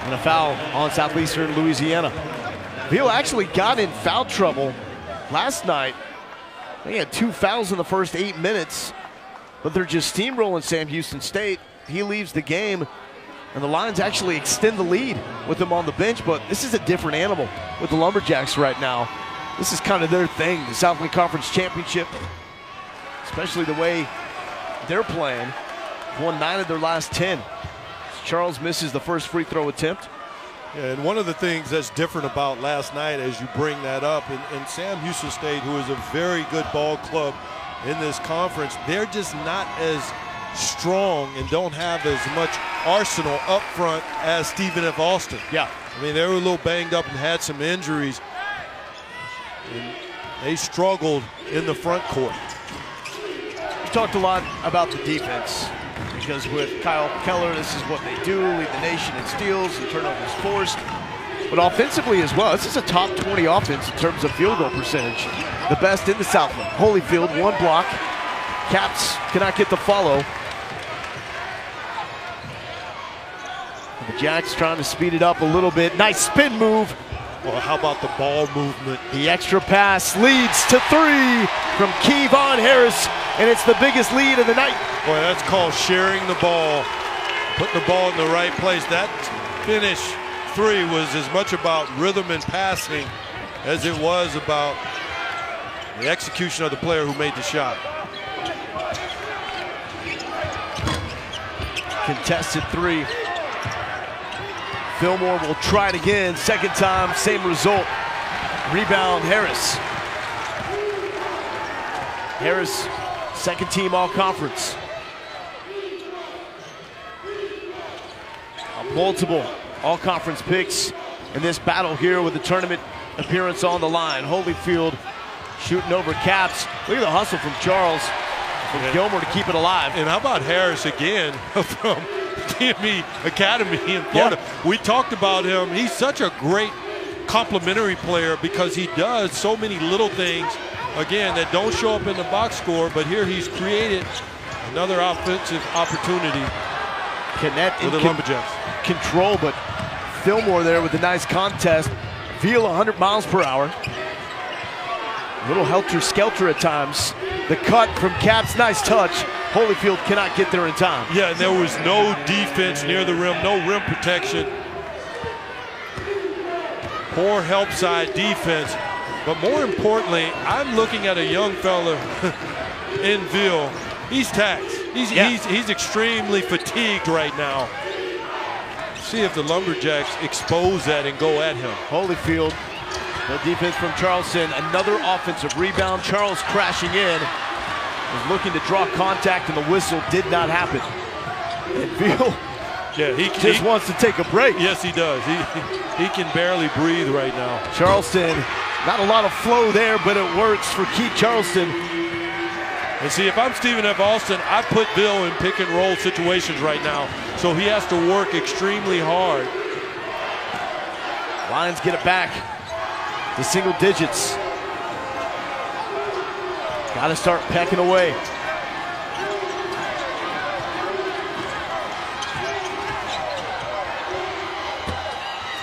And a foul on Southeastern Louisiana. Veal actually got in foul trouble last night. They had 2 fouls in the first 8 minutes, but they're just steamrolling Sam Houston State. He leaves the game, and the Lions actually extend the lead with him on the bench, but this is a different animal with the Lumberjacks right now. This is kind of their thing, the Southland Conference Championship, especially the way they're playing. Won 9 of their last 10. Charles misses the first free throw attempt. Yeah, and one of the things that's different about last night, as you bring that up, and Sam Houston State, who is a very good ball club in this conference, they're just not as strong and don't have as much arsenal up front as Stephen F. Austin. Yeah. I mean, they were a little banged up and had some injuries. And they struggled in the front court. We talked a lot about the defense, because with Kyle Keller, this is what they do, lead the nation in steals and turnovers forced. But offensively as well, this is a top 20 offense in terms of field goal percentage. The best in the Southland. Holyfield, 1 block. Caps cannot get the follow. And the Jacks trying to speed it up a little bit. Nice spin move. Well, how about the ball movement? The extra pass leads to 3 from Kevon Harris, and it's the biggest lead of the night. Boy, that's called sharing the ball, putting the ball in the right place. That finish 3 was as much about rhythm and passing as it was about the execution of the player who made the shot. Contested 3. Fillmore will try it again. Second time, same result. Rebound, Harris. Harris, second team all-conference. Multiple all-conference picks in this battle here with the tournament appearance on the line. Holyfield shooting over Caps. Look at the hustle from Charles, from Gilmore to keep it alive. And how about Harris again from TME Academy in Florida? Yeah. We talked about him. He's such a great complementary player because he does so many little things, again, that don't show up in the box score, but here he's created another offensive opportunity Knet in the Lumberjacks. Control, but Fillmore there with a nice contest. Veal 100 miles per hour. A little helter-skelter at times. The cut from Capps, nice touch. Holyfield cannot get there in time. Yeah, and there was no defense near the rim, no rim protection. Poor help side defense. But more importantly, I'm looking at a young fella in Veal. He's taxed. He's extremely fatigued right now. See if the Lumberjacks expose that and go at him. Holyfield, the defense from Charleston, another offensive rebound. Charles crashing in, was looking to draw contact, and the whistle did not happen. And Veal just wants to take a break. Yes, he does. He can barely breathe right now. Charleston, not a lot of flow there, but it works for Keith Charleston. And see, if I'm Stephen F. Austin, I put Bill in pick and roll situations right now, so he has to work extremely hard. Lions get it back to single digits. Got to start pecking away.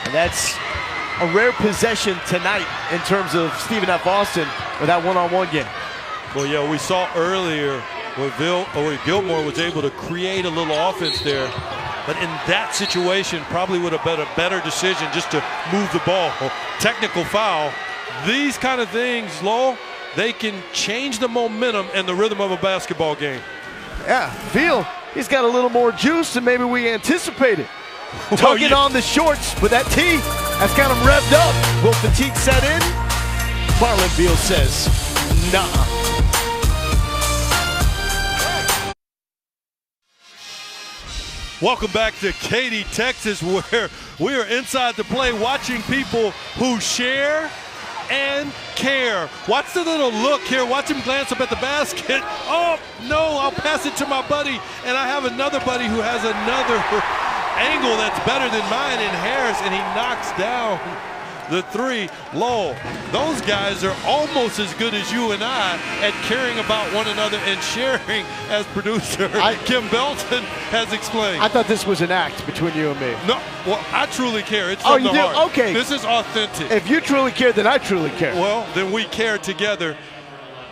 And that's a rare possession tonight in terms of Stephen F. Austin with that one-on-one game. Well, yeah, we saw earlier where Gilmore was able to create a little offense there, but in that situation probably would have been a better decision just to move the ball. Technical foul. These kind of things, Lowell, they can change the momentum and the rhythm of a basketball game. Yeah, Veal, he's got a little more juice than maybe we anticipated. Tugging on the shorts with that tee, that's got him revved up. Will fatigue set in? Marlon Veal says, nah. Welcome back to Katy, Texas, where we are inside the play watching people who share and care. Watch the little look here. Watch him glance up at the basket. Oh, no, I'll pass it to my buddy. And I have another buddy who has another angle that's better than mine in Harris, and he knocks down the three. Lowell, those guys are almost as good as you and I at caring about one another and sharing, as producer Kim Belton has explained. I thought this was an act between you and me. No, well, I truly care. It's from the heart. Okay. This is authentic. If you truly care, then I truly care. Well, then we care together.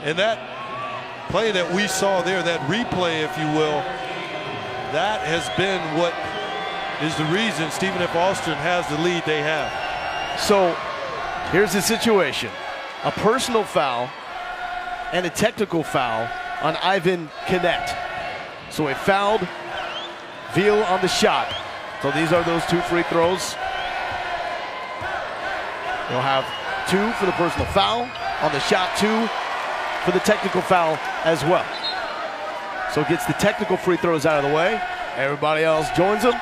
And that play that we saw there, that replay, if you will, that has been what is the reason Stephen F. Austin has the lead they have. So here's the situation. A personal foul and a technical foul on Ivan Knet. So he fouled Veal on the shot. So these are those 2 free throws. He'll have 2 for the personal foul on the shot, 2 for the technical foul as well. So gets the technical free throws out of the way. Everybody else joins him.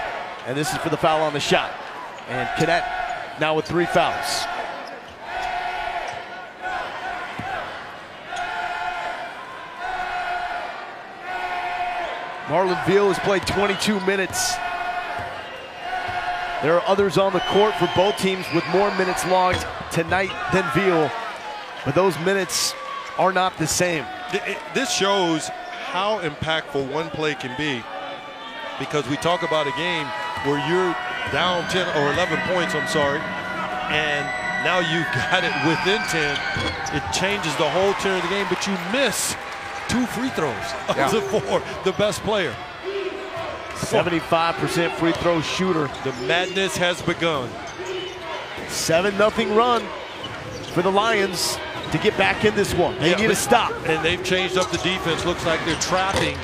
And this is for the foul on the shot. And Knet now with 3 fouls. Marlon Veal has played 22 minutes. There are others on the court for both teams with more minutes logged tonight than Veal, but those minutes are not the same. This shows how impactful one play can be, because we talk about a game where you're down 10 or 11 points, and now you've got it within 10. It changes the whole turn of the game, but you miss 2 free throws for the best player. 75% free throw shooter. The madness has begun. 7-0 run for the Lions to get back in this one. They need a stop. And they've changed up the defense. Looks like they're trapping.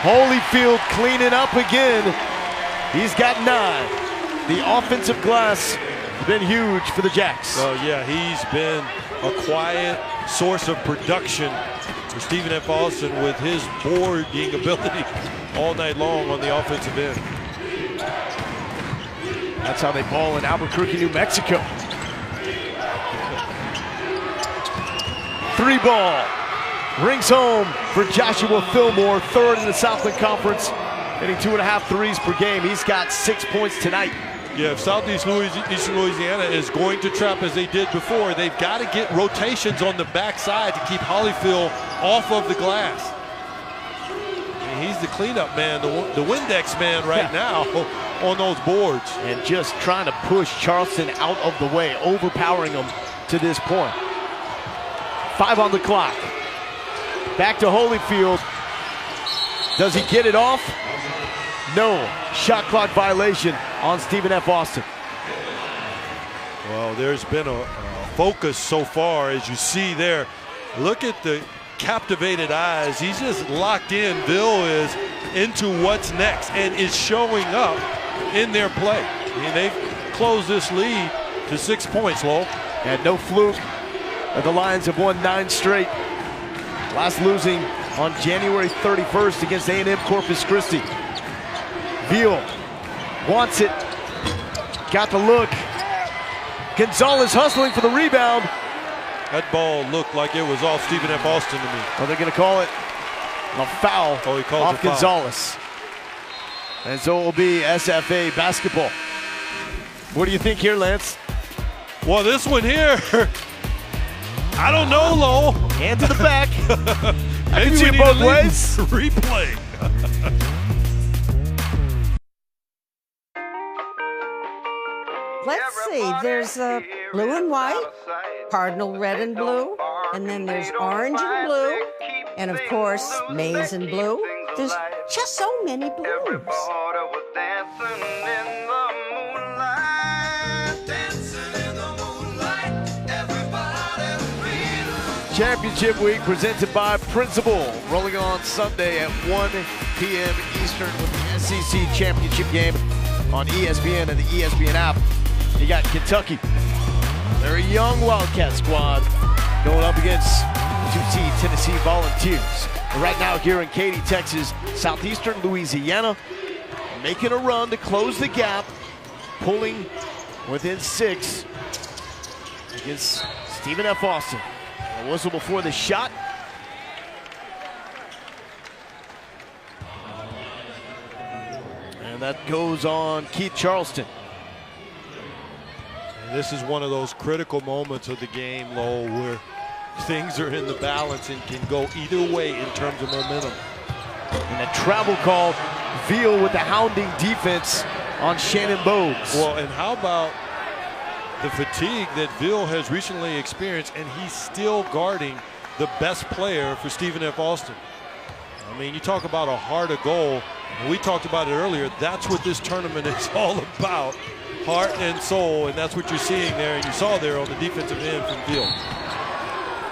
Holyfield cleaning up again. He's got 9. The offensive glass has been huge for the Jacks. Oh yeah, he's been a quiet source of production for Stephen F. Austin with his boarding ability all night long on the offensive end. That's how they ball in Albuquerque, New Mexico. 3 ball. Rings home for Joshua Fillmore, 3rd in the Southland Conference, hitting 2.5 threes per game. He's got 6 points tonight. Yeah, if Southeast Eastern Louisiana is going to trap as they did before, they've got to get rotations on the backside to keep Holyfield off of the glass. he's the cleanup man, the Windex man right now on those boards. And just trying to push Charleston out of the way, overpowering them to this point. 5 on the clock. Back to Holyfield. Does he get it off? No. Shot clock violation on Stephen F. Austin. Well, there's been a focus so far, as you see there. Look at the captivated eyes. He's just locked in. Bill is into what's next and is showing up in their play. I mean, they've closed this lead to 6 points, Lowell. And no fluke. The Lions have won 9 straight. Last losing on January 31st against A&M Corpus Christi. Veal wants it. Got the look. Gonzalez hustling for the rebound. That ball looked like it was off Stephen F. Austin to me. Well, they're going to call it a foul off Gonzalez. And so it will be SFA basketball. What do you think here, Lance? Well, this one here, I don't know, Lowell. Hand to the back. I can see Maybe it both ways. Replay. Let's see, there's blue and white, cardinal red and blue, and then there's orange and blue, and of course, maize and blue. There's just so many blues. Championship week presented by Principal, rolling on Sunday at 1 p.m. Eastern with the SEC Championship game on ESPN and the ESPN app. You got Kentucky, very young Wildcat squad, going up against 2C Tennessee Volunteers. And right now here in Katy, Texas, southeastern Louisiana, making a run to close the gap, pulling within 6 against Stephen F. Austin. A whistle before the shot. And that goes on Keith Charleston. And this is one of those critical moments of the game, Lowell, where things are in the balance and can go either way in terms of momentum. And a travel call, Veal with the hounding defense on Shannon Bogues. Well, and how about the fatigue that Veal has recently experienced, and he's still guarding the best player for Stephen F. Austin. I mean, you talk about a heart of gold, and we talked about it earlier. That's what this tournament is all about, heart and soul, and that's what you're seeing there, and you saw there on the defensive end from Veal.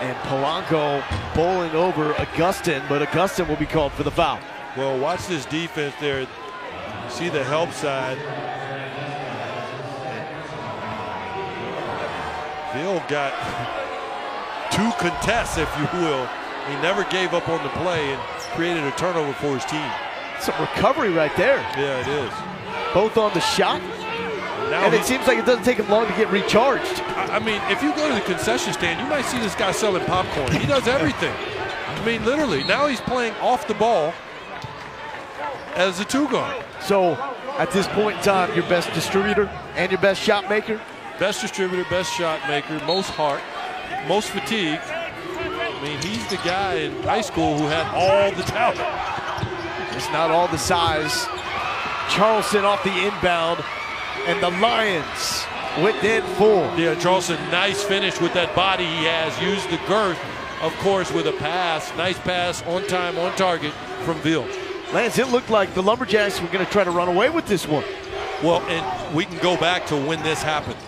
And Polanco bowling over Augustin, but Augustin will be called for the foul. Well, watch this defense there. You see the help side. Veal got 2 contests, if you will. He never gave up on the play and created a turnover for his team. Some recovery right there. Yeah, it is. Both on the shot. And it seems like it doesn't take him long to get recharged. I mean, if you go to the concession stand, you might see this guy selling popcorn. He does everything. I mean, literally. Now he's playing off the ball as a 2-guard. So, at this point in time, your best distributor and your best shot maker? Best distributor, best shot maker, most heart, most fatigue. I mean, he's the guy in high school who had all the talent. It's not all the size. Charleston off the inbound, and the Lions within 4. Yeah, Charleston, nice finish with that body he has. Used the girth, of course, with a pass. Nice pass, on time, on target from Veal. Lance, it looked like the Lumberjacks were going to try to run away with this one. Well, and we can go back to when this happened.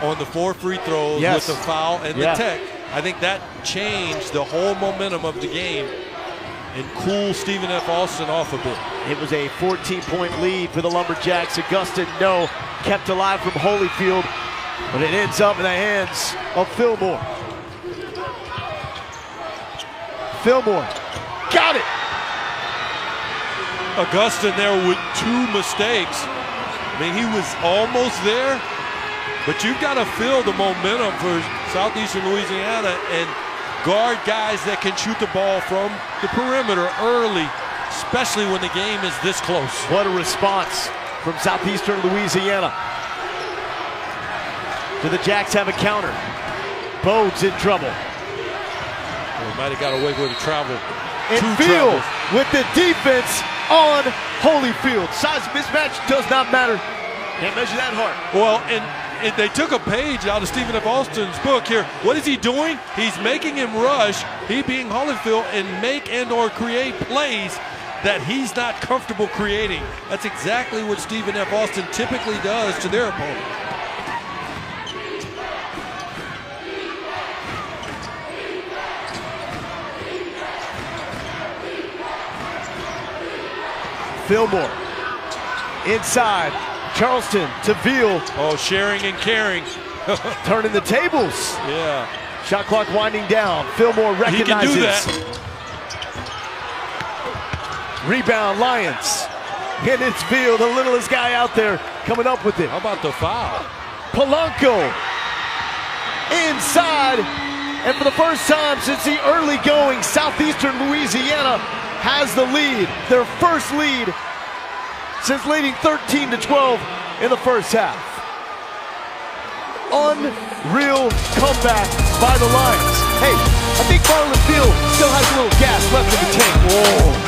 On the 4 free throws with the foul and the tech. I think that changed the whole momentum of the game and cooled Stephen F. Austin off a bit. It was a 14-point lead for the Lumberjacks. Augustin, kept alive from Holyfield, but it ends up in the hands of Fillmore. Fillmore, got it! Augustin there with 2 mistakes. I mean, he was almost there, but you've got to feel the momentum for Southeastern Louisiana and guard guys that can shoot the ball from the perimeter early, especially when the game is this close. What a response from Southeastern Louisiana. Do the Jacks have a counter? Bogues in trouble. Well, might have got away with a travel. And Veal with the defense on Holyfield. Size mismatch does not matter. Can't measure that hard. Well, and they took a page out of Stephen F. Austin's book here. What is he doing? He's making him rush, he being Holyfield, and make and or create plays that he's not comfortable creating. That's exactly what Stephen F. Austin typically does to their opponent. Fillmore inside. Charleston to Veal. Oh, sharing and caring. Turning the tables. Yeah. Shot clock winding down. Fillmore recognizes. He can do that. Rebound, Lions. And it's Veal, the littlest guy out there, coming up with it. How about the foul? Polanco inside. And for the first time since the early going, Southeastern Louisiana has the lead. Their first lead since leading 13-12 in the first half. Unreal comeback by the Lions. Hey, I think Marlon Field still has a little gas left in the tank. Whoa.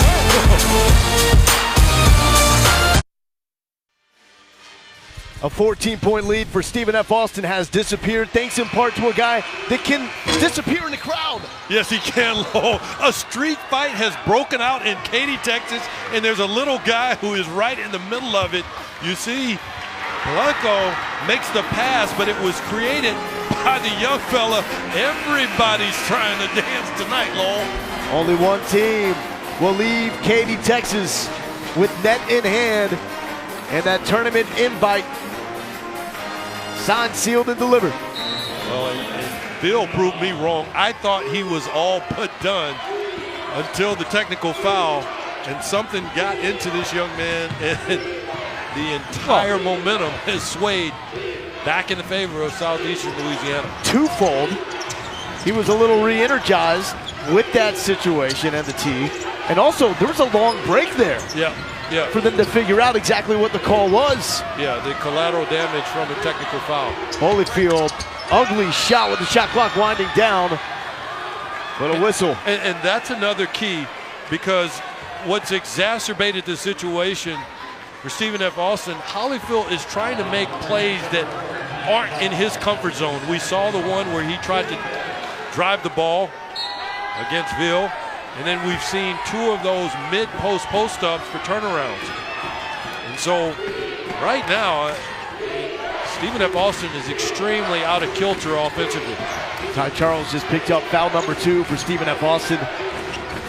A 14-point lead for Stephen F. Austin has disappeared, thanks in part to a guy that can disappear in the crowd. Yes, he can, Lowell. A street fight has broken out in Katy, Texas, and there's a little guy who is right in the middle of it. You see, Polanco makes the pass, but it was created by the young fella. Everybody's trying to dance tonight, Lowell. Only one team will leave Katy, Texas with net in hand, and that tournament invite signed, sealed, and delivered. Well, and Bill proved me wrong. I thought he was all but done until the technical foul, and something got into this young man, and the entire momentum has swayed back in the favor of Southeastern Louisiana. Twofold. He was a little re-energized with that situation and the tee, and also there was a long break there. Yeah. Yeah. For them to figure out exactly what the call was. Yeah, the collateral damage from a technical foul. Holyfield, ugly shot with the shot clock winding down. But a whistle. And that's another key, because what's exacerbated the situation for Stephen F. Austin, Holyfield is trying to make plays that aren't in his comfort zone. We saw the one where he tried to drive the ball against Ville. And then we've seen two of those mid-post post-ups for turnarounds. And so right now, Stephen F. Austin is extremely out of kilter offensively. Ty Charles just picked up foul number 2 for Stephen F. Austin.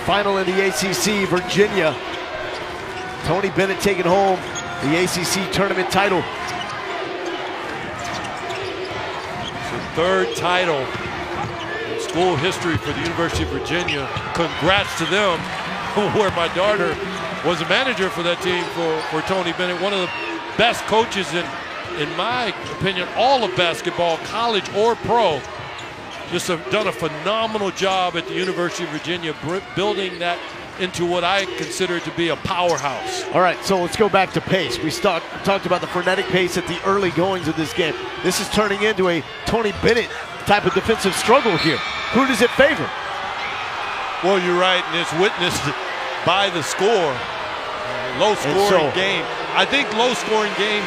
Final in the ACC, Virginia. Tony Bennett taking home the ACC tournament title. It's the third title school history for the University of Virginia. Congrats to them, where my daughter was a manager for that team for Tony Bennett, one of the best coaches in my opinion, all of basketball, college or pro. Just have done a phenomenal job at the University of Virginia, building that into what I consider to be a powerhouse. All right, so let's go back to pace. We talked about the frenetic pace at the early goings of this game. This is turning into a Tony Bennett type of defensive struggle here. Who does it favor? Well, you're right, and it's witnessed by the score. Low-scoring game. I think low-scoring game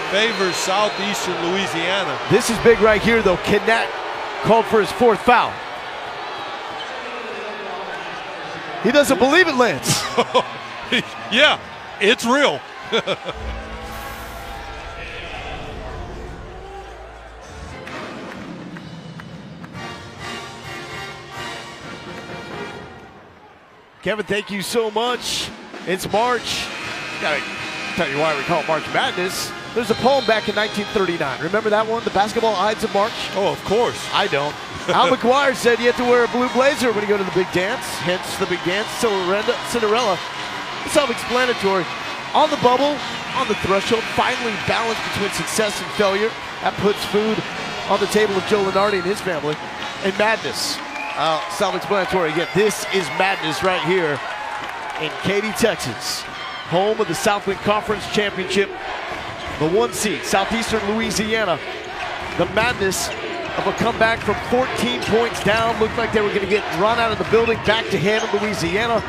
favors Southeastern Louisiana. This is big right here, though. Knapp called for his 4th foul. He doesn't believe it, Lance. Yeah, it's real. Kevin, thank you so much. It's March. Gotta tell you why we call it March Madness. There's a poem back in 1939. Remember that one? The Basketball Ides of March? Oh, of course. I don't. Al McGuire said you have to wear a blue blazer when you go to the big dance. Hence the big dance. Cinderella. It's self-explanatory. On the bubble, on the threshold, finally balanced between success and failure. That puts food on the table of Joe Lenardi and his family. And madness. Self-explanatory again. This is madness right here in Katy, Texas. Home of the Southland Conference Championship. The 1 seed, Southeastern Louisiana. The madness of a comeback from 14 points down. Looked like they were going to get run out of the building, back to Hammond, Louisiana.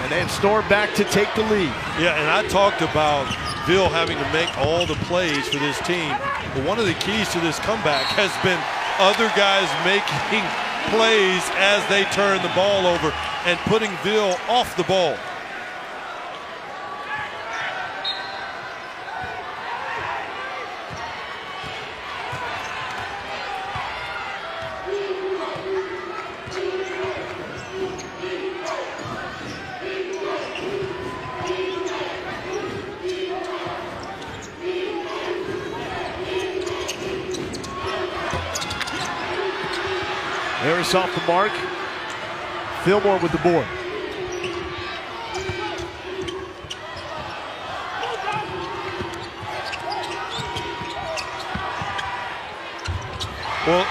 And they have stormed back to take the lead. Yeah, and I talked about Bill having to make all the plays for this team. But one of the keys to this comeback has been other guys making plays as they turn the ball over and putting Bill off the ball. Harris off the mark. Fillmore with the board. Well,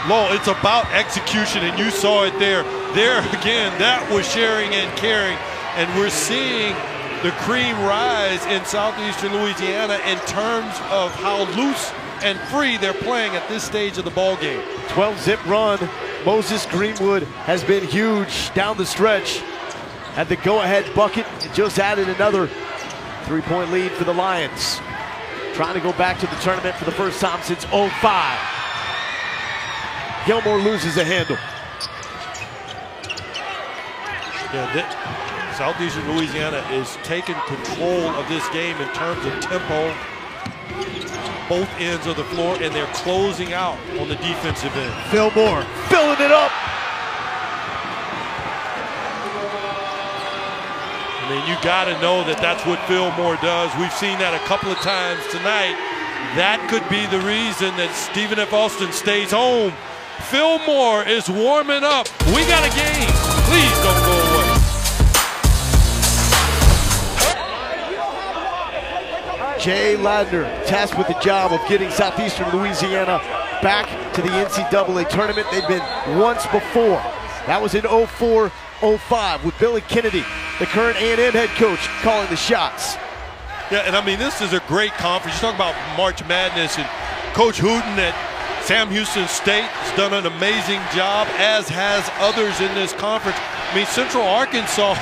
Lowell, it's about execution, and you saw it there. There again, that was sharing and caring, and we're seeing the cream rise in southeastern Louisiana in terms of how loose and free they're playing at this stage of the ball game. 12-zip run. Moses Greenwood has been huge down the stretch. Had the go-ahead bucket and just added another three-point lead for the Lions. Trying to go back to the tournament for the first time since 05. Gilmore loses the handle. Yeah, southeastern Louisiana is taking control of this game in terms of tempo, both ends of the floor, and they're closing out on the defensive end. Fillmore filling it up. I mean, you got to know that that's what Fillmore does. We've seen that a couple of times tonight. That could be the reason that Stephen F. Austin stays home. Fillmore is warming up. We got a game. Please don't go away. Jay Ladner tasked with the job of getting Southeastern Louisiana back to the NCAA tournament. They've been once before. That was in 04-05 with Billy Kennedy, the current A&M head coach, calling the shots. Yeah, and I mean, this is a great conference. You talk about March Madness, and Coach Hooten at Sam Houston State has done an amazing job, as has others in this conference. I mean, Central Arkansas,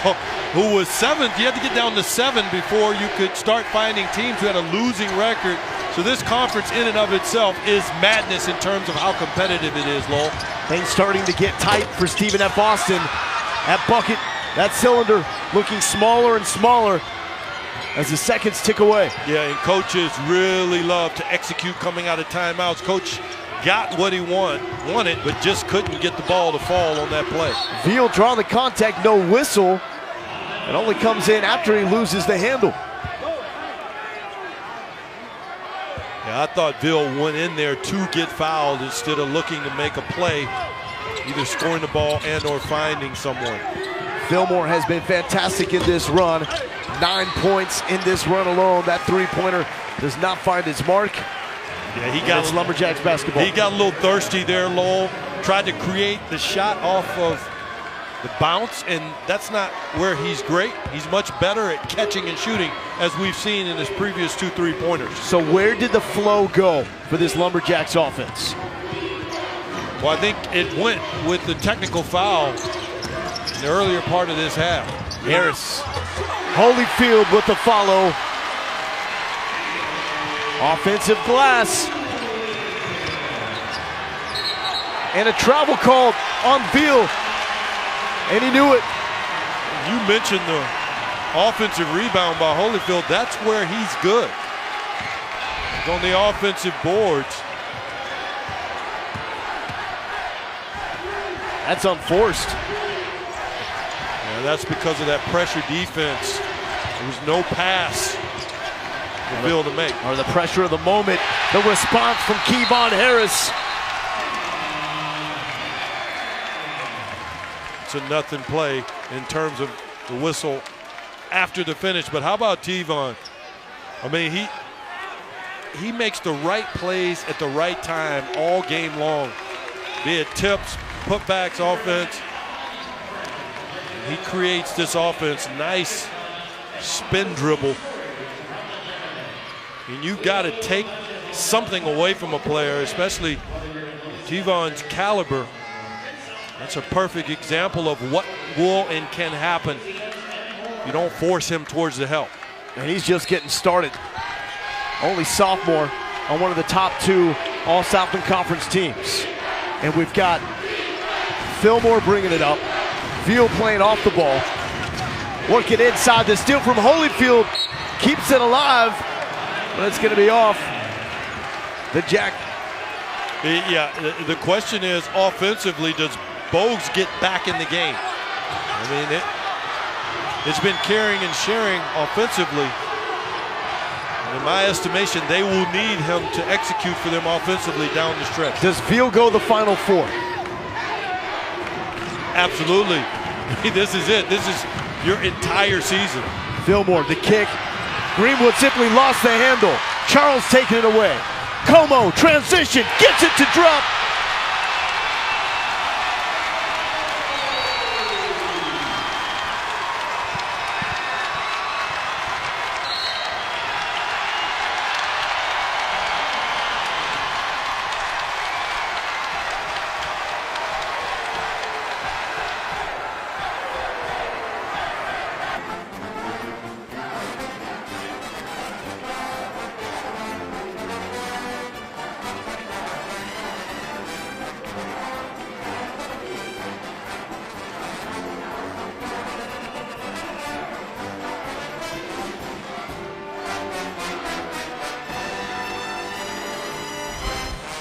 who was 7th, you had to get down to 7 before you could start finding teams who had a losing record. So this conference in and of itself is madness in terms of how competitive it is, Lowell. Things starting to get tight for Stephen F. Austin. That bucket, that cylinder looking smaller and smaller as the seconds tick away. Yeah, and coaches really love to execute coming out of timeouts. Coach got what he wanted, but just couldn't get the ball to fall on that play. Veal drawing the contact, no whistle. It only comes in after he loses the handle. Yeah, I thought Veal went in there to get fouled instead of looking to make a play, either scoring the ball and or finding someone. Fillmore has been fantastic in this run. 9 points in this run alone. That three-pointer does not find its mark. Yeah, he got Lumberjacks basketball. He got a little thirsty there, Lowell. Tried to create the shot off of the bounce, and that's not where he's great. He's much better at catching and shooting, as we've seen in his previous 2 3-pointers. So where did the flow go for this Lumberjacks offense? Well, I think it went with the technical foul in the earlier part of this half. Harris. Holyfield with the follow. Offensive glass. And a travel call on Veal. And he knew it. You mentioned the offensive rebound by Holyfield. That's where he's good. He's on the offensive boards. That's unforced. Yeah, that's because of that pressure defense. There was no pass for Veal to make. Or the pressure of the moment. The response from Kevon Harris. It's a nothing play in terms of the whistle after the finish. But how about Tevon? I mean, he makes the right plays at the right time all game long. Be it tips, putbacks, offense. He creates this offense, nice spin dribble. And you've got to take something away from a player, especially Tevon's caliber. That's a perfect example of what will and can happen You don't force him towards the help. And he's just getting started. Only sophomore on one of the top 2 All-Southland Conference teams. And we've got Fillmore bringing it up. Veal playing off the ball. Working inside. The steal from Holyfield keeps it alive, but it's going to be off. The Jack. Yeah, the question is, offensively, does Bogues get back in the game? I mean, it's been caring and sharing offensively. In my estimation, they will need him to execute for them offensively down the stretch. Does Veal go the Final Four? Absolutely. This is it. This is your entire season. Fillmore, the kick. Greenwood simply lost the handle. Charles taking it away. Como, transition, gets it to drop.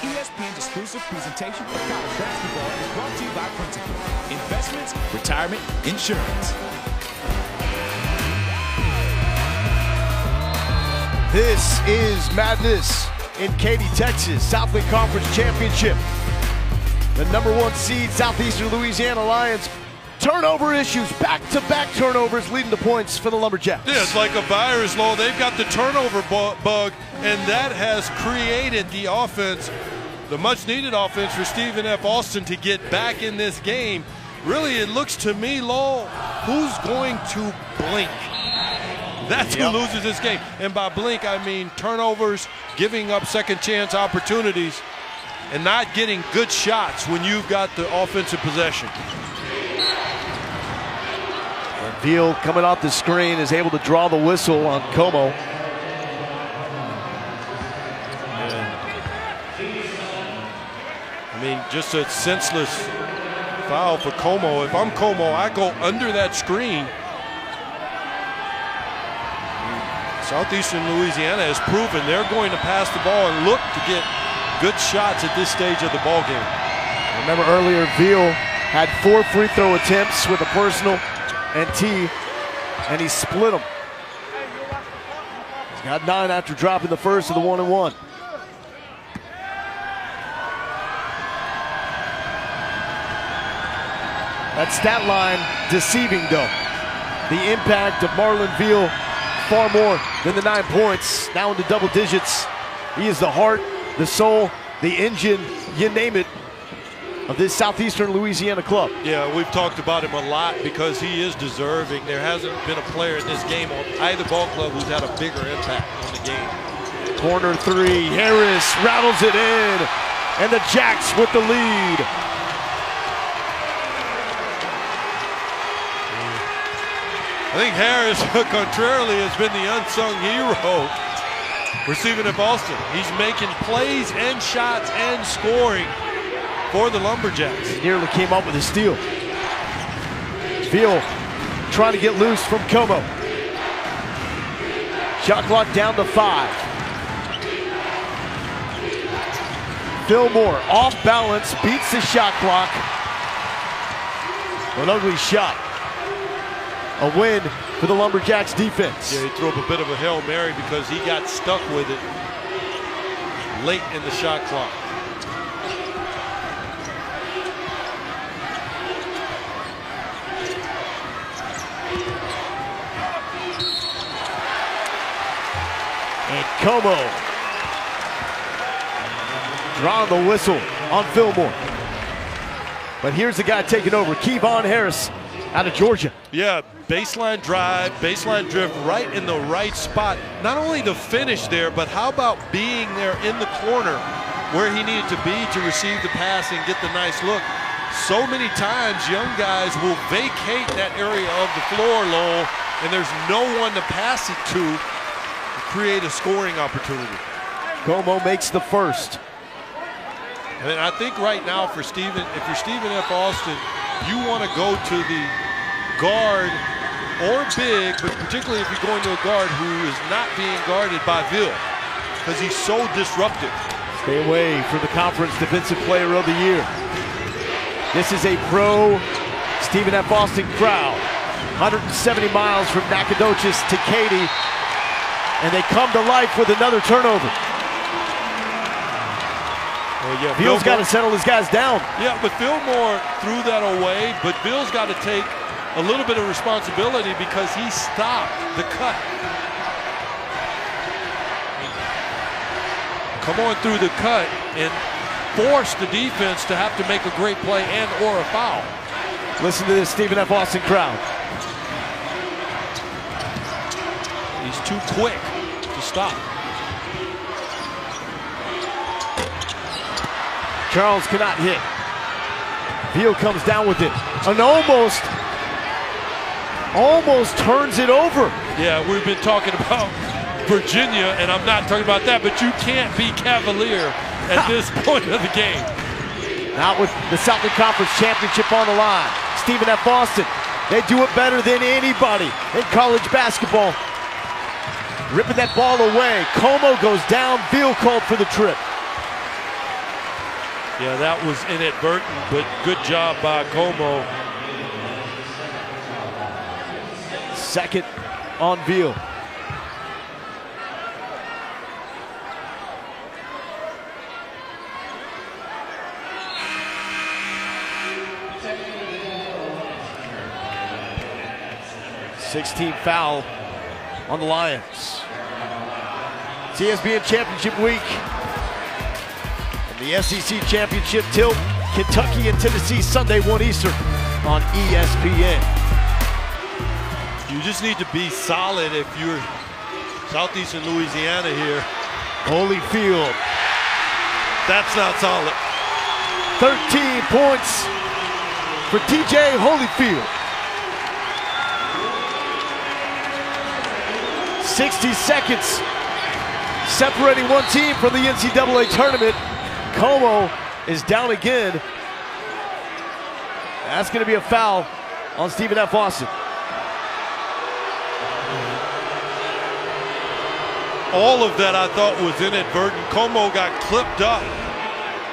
ESPN's exclusive presentation of college basketball is brought to you by Principal. Investments, retirement, insurance. This is madness in Katy, Texas. Southland Conference Championship. The #1 seed Southeastern Louisiana Lions. Turnover issues, back-to-back turnovers leading to points for the Lumberjacks. Yeah, it's like a virus, Lowell. They've got the turnover bug, and that has created the offense, the much-needed offense for Stephen F. Austin to get back in this game. Really, it looks to me, Lowell, who's going to blink? That's who loses this game. And by blink, I mean turnovers, giving up second-chance opportunities, and not getting good shots when you've got the offensive possession. Veal coming off the screen is able to draw the whistle on Como. I mean, just a senseless foul for Como. If I'm Como, I go under that screen. Southeastern Louisiana has proven they're going to pass the ball and look to get good shots at this stage of the ball game. Remember earlier, Veal had 4 free throw attempts with a personal and tee, and he split them. He's got 9 after dropping the first of the 1-and-1. That stat line deceiving though. The impact of Marlon Veal far more than the 9 points, now into double digits. He is the heart, the soul, the engine, you name it, of this Southeastern Louisiana club. Yeah, we've talked about him a lot because he is deserving. There hasn't been a player in this game on either ball club who's had a bigger impact on the game. Corner 3, Harris rattles it in, and the Jacks with the lead. I think Harris, contrarily, has been the unsung hero for Stephen F. Austin. He's making plays and shots and scoring for the Lumberjacks. He nearly came up with a steal. Veal trying to get loose from Como. Shot clock down to 5. Fillmore off balance, beats the shot clock. An ugly shot. A win for the Lumberjacks defense. Yeah, he threw up a bit of a Hail Mary because he got stuck with it late in the shot clock. And Como drawing the whistle on Fillmore. But here's the guy taking over, Kevon Harris out of Georgia. Yeah, baseline drive, baseline drift right in the right spot. Not only the finish there, but how about being there in the corner where he needed to be to receive the pass and get the nice look. So many times young guys will vacate that area of the floor, Lowell, and there's no one to pass it to create a scoring opportunity. Como makes the first. And I think right now for Stephen, if you're Stephen F. Austin, you want to go to the guard or big, but particularly if you're going to a guard who is not being guarded by Ville, because he's so disruptive. Stay away from the conference defensive player of the year. This is a pro Stephen F. Austin crowd. 170 miles from Nacogdoches to Katy, and they come to life with another turnover. Well, yeah, Ville's got to settle his guys down. Yeah, but Fillmore threw that away, but Ville's got to take a little bit of responsibility because he stopped the cut. Come on through the cut and force the defense to have to make a great play and or a foul. Listen to this Stephen F. Austin crowd. He's too quick to stop. Charles cannot hit. Ville comes down with it and almost turns it over. Yeah, we've been talking about Virginia, and I'm not talking about that, but you can't be cavalier at this point of the game. Not with the Southland Conference Championship on the line. Stephen F. Austin, they do it better than anybody in college basketball. Ripping that ball away. Como goes down. Ville called for the trip. Yeah, that was inadvertent, but good job by Como. Second on Ville. .16 foul on the Lions. It's ESPN Championship Week. And the SEC Championship tilt, Kentucky and Tennessee, Sunday 1 Eastern on ESPN. You just need to be solid if you're Southeastern Louisiana here. Holyfield. That's not solid. 13 points for TJ Holyfield. 60 seconds separating one team from the NCAA tournament. Como is down again. That's going to be a foul on Stephen F. Austin. All of that I thought was inadvertent. Como got clipped up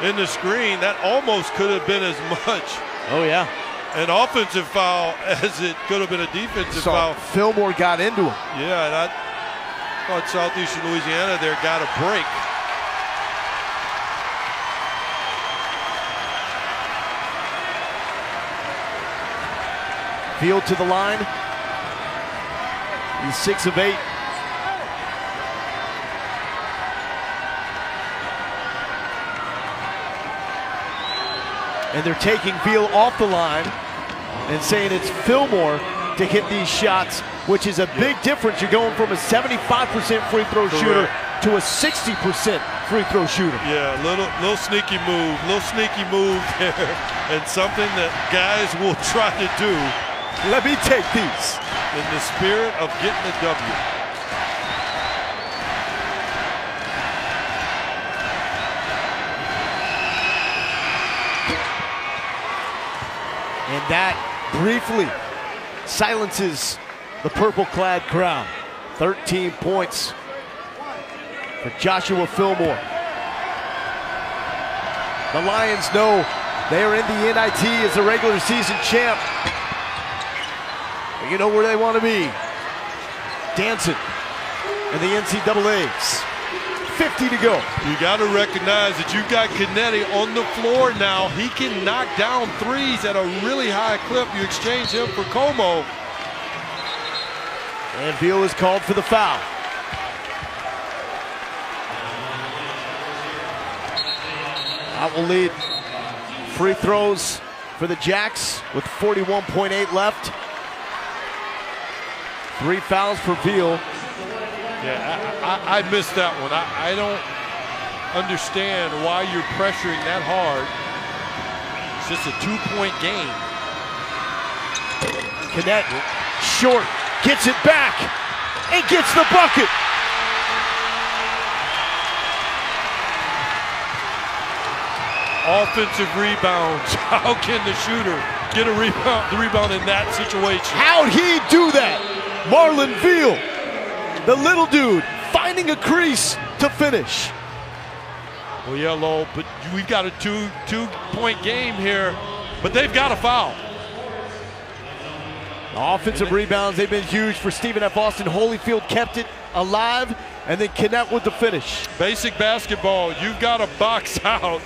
in the screen. That almost could have been as much Oh, yeah. an offensive foul as it could have been a defensive foul. Fillmore got into him. Yeah, and I thought Southeastern Louisiana there got a break. Field to the line. He's 6 of 8. And they're taking Ville off the line and saying it's Fillmore to hit these shots, which is a big difference. You're going from a 75% free throw shooter to a 60% free throw shooter. Yeah, little sneaky move there, and something that guys will try to do. Let me take these. In the spirit of getting a W. And that briefly silences the purple-clad crowd. 13 points for Joshua Fillmore. The Lions know they are in the NIT as a regular season champ. You know where they want to be. Dancing in the NCAAs. 50 to go. You got to recognize that you've got Canetti on the floor now. He can knock down threes at a really high clip. You exchange him for Como. And Ville is called for the foul. That will lead free throws for the Jacks with 41.8 left. 3 fouls for Ville. Yeah, I missed that one. I don't understand why you're pressuring that hard. It's just a 2-point game. Canet short. gets it back, and gets the bucket. Offensive rebounds. How can the shooter get a rebound in that situation? How'd he do that? Marlon Veal, the little dude, finding a crease to finish. Well, yeah, Lowell, but we've got a two-point game here, but they've got a foul. Offensive rebounds, they've been huge for Stephen F. Austin. Holyfield kept it alive, and then Kennett with the finish. Basic basketball, you've got to box out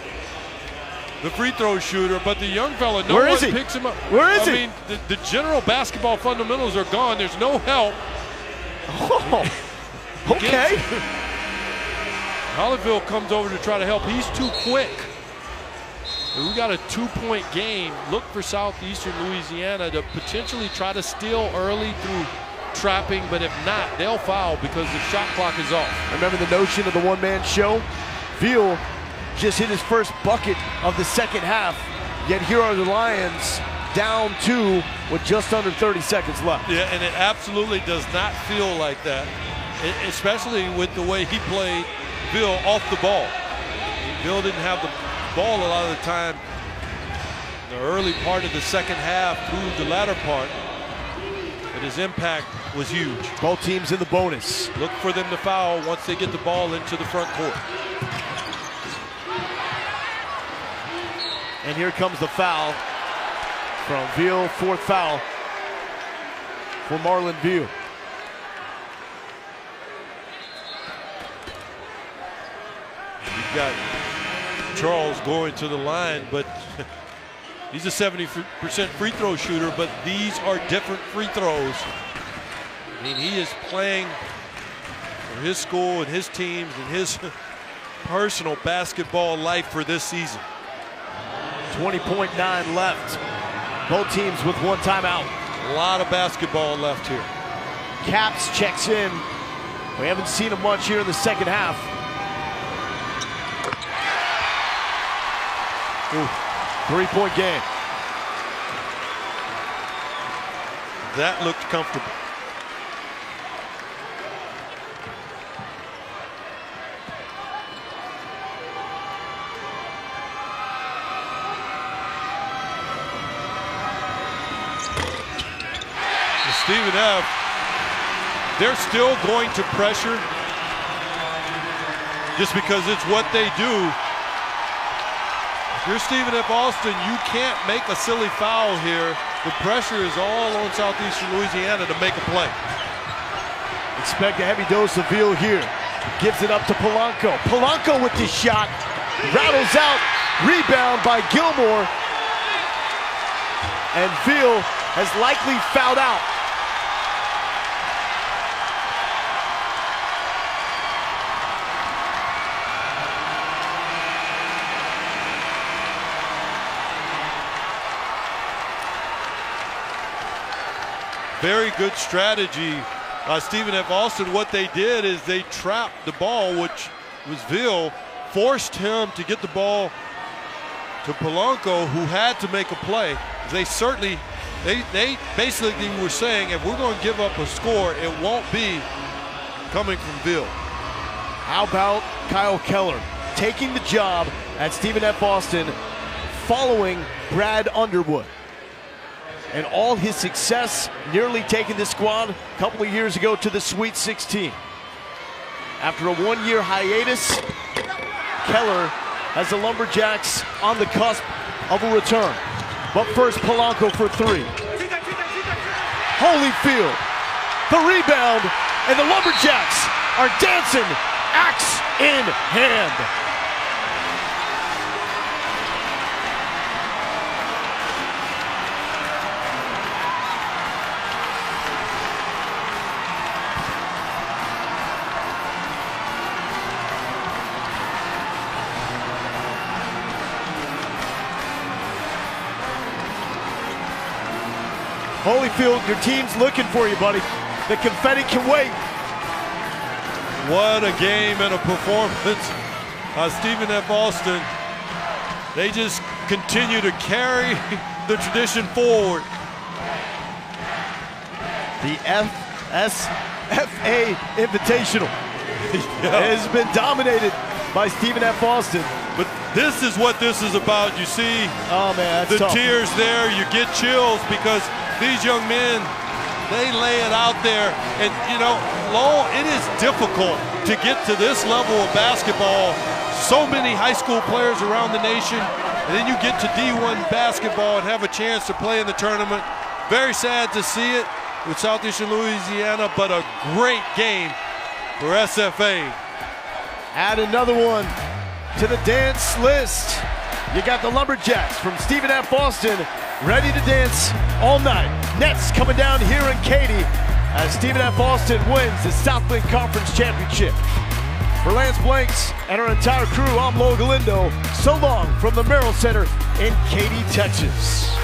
the free throw shooter, but the young fella, no one picks him up. Where is he? I mean, the general basketball fundamentals are gone. There's no help. Oh, okay. Holyfield comes over to try to help. He's too quick. We got a two-point game. Look for Southeastern Louisiana to potentially try to steal early through trapping, but if not, they'll foul because the shot clock is off. Remember the notion of the one-man show? Veal just hit his first bucket of the second half, yet here are the Lions down 2 with just under 30 seconds left. Yeah, and it absolutely does not feel like that, especially with the way he played Veal off the ball. Veal didn't have the ball a lot of the time in the early part of the second half through the latter part, but his impact was huge. Both teams in the bonus. Look for them to foul once they get the ball into the front court. And here comes the foul from Veal, fourth foul for Marlon Veal. You've got Charles going to the line, but he's a 70% free throw shooter, but these are different free throws. I mean, he is playing for his school and his teams and his personal basketball life for this season. 20.9 left. Both teams with one timeout. A lot of basketball left here. Caps checks in. We haven't seen him much here in the second half. Ooh, 3-point game. That looked comfortable. Stephen F., they're still going to pressure just because it's what they do. If you're Stephen F. Austin, you can't make a silly foul here. The pressure is all on Southeastern Louisiana to make a play. Expect a heavy dose of Veal here. Gives it up to Polanco. Polanco with this shot. Rattles out. Rebound by Gilmore. And Veal has likely fouled out. Very good strategy by Stephen F. Austin. What they did is they trapped the ball, which was Veal, forced him to get the ball to Polanco, who had to make a play. They basically were saying, if we're going to give up a score, it won't be coming from Veal. How about Kyle Keller taking the job at Stephen F. Austin following Brad Underwood? And all his success, nearly taking this squad a couple of years ago to the Sweet 16. After a one-year hiatus, Keller has the Lumberjacks on the cusp of a return. But first, Polanco for three. Holyfield, the rebound, and the Lumberjacks are dancing, axe in hand. Holyfield, your team's looking for you, buddy. The confetti can wait. What a game and a performance. Stephen F. Austin, they just continue to carry the tradition forward. The F SFA Invitational. Has been dominated by Stephen F. Austin. But this is what this is about. You see that's the tough. tears there. You get chills because these young men, they lay it out there. And, you know, Lowell, it is difficult to get to this level of basketball. So many high school players around the nation. And then you get to D1 basketball and have a chance to play in the tournament. Very sad to see it with Southeastern Louisiana, but a great game for SFA. Add another one to the dance list. You got the Lumberjacks from Stephen F. Austin ready to dance all night. Nets coming down here in Katy as Stephen F. Austin wins the Southland Conference Championship. For Lance Blanks and our entire crew, I'm Lo Galindo. So long from the Merrill Center in Katy, Texas.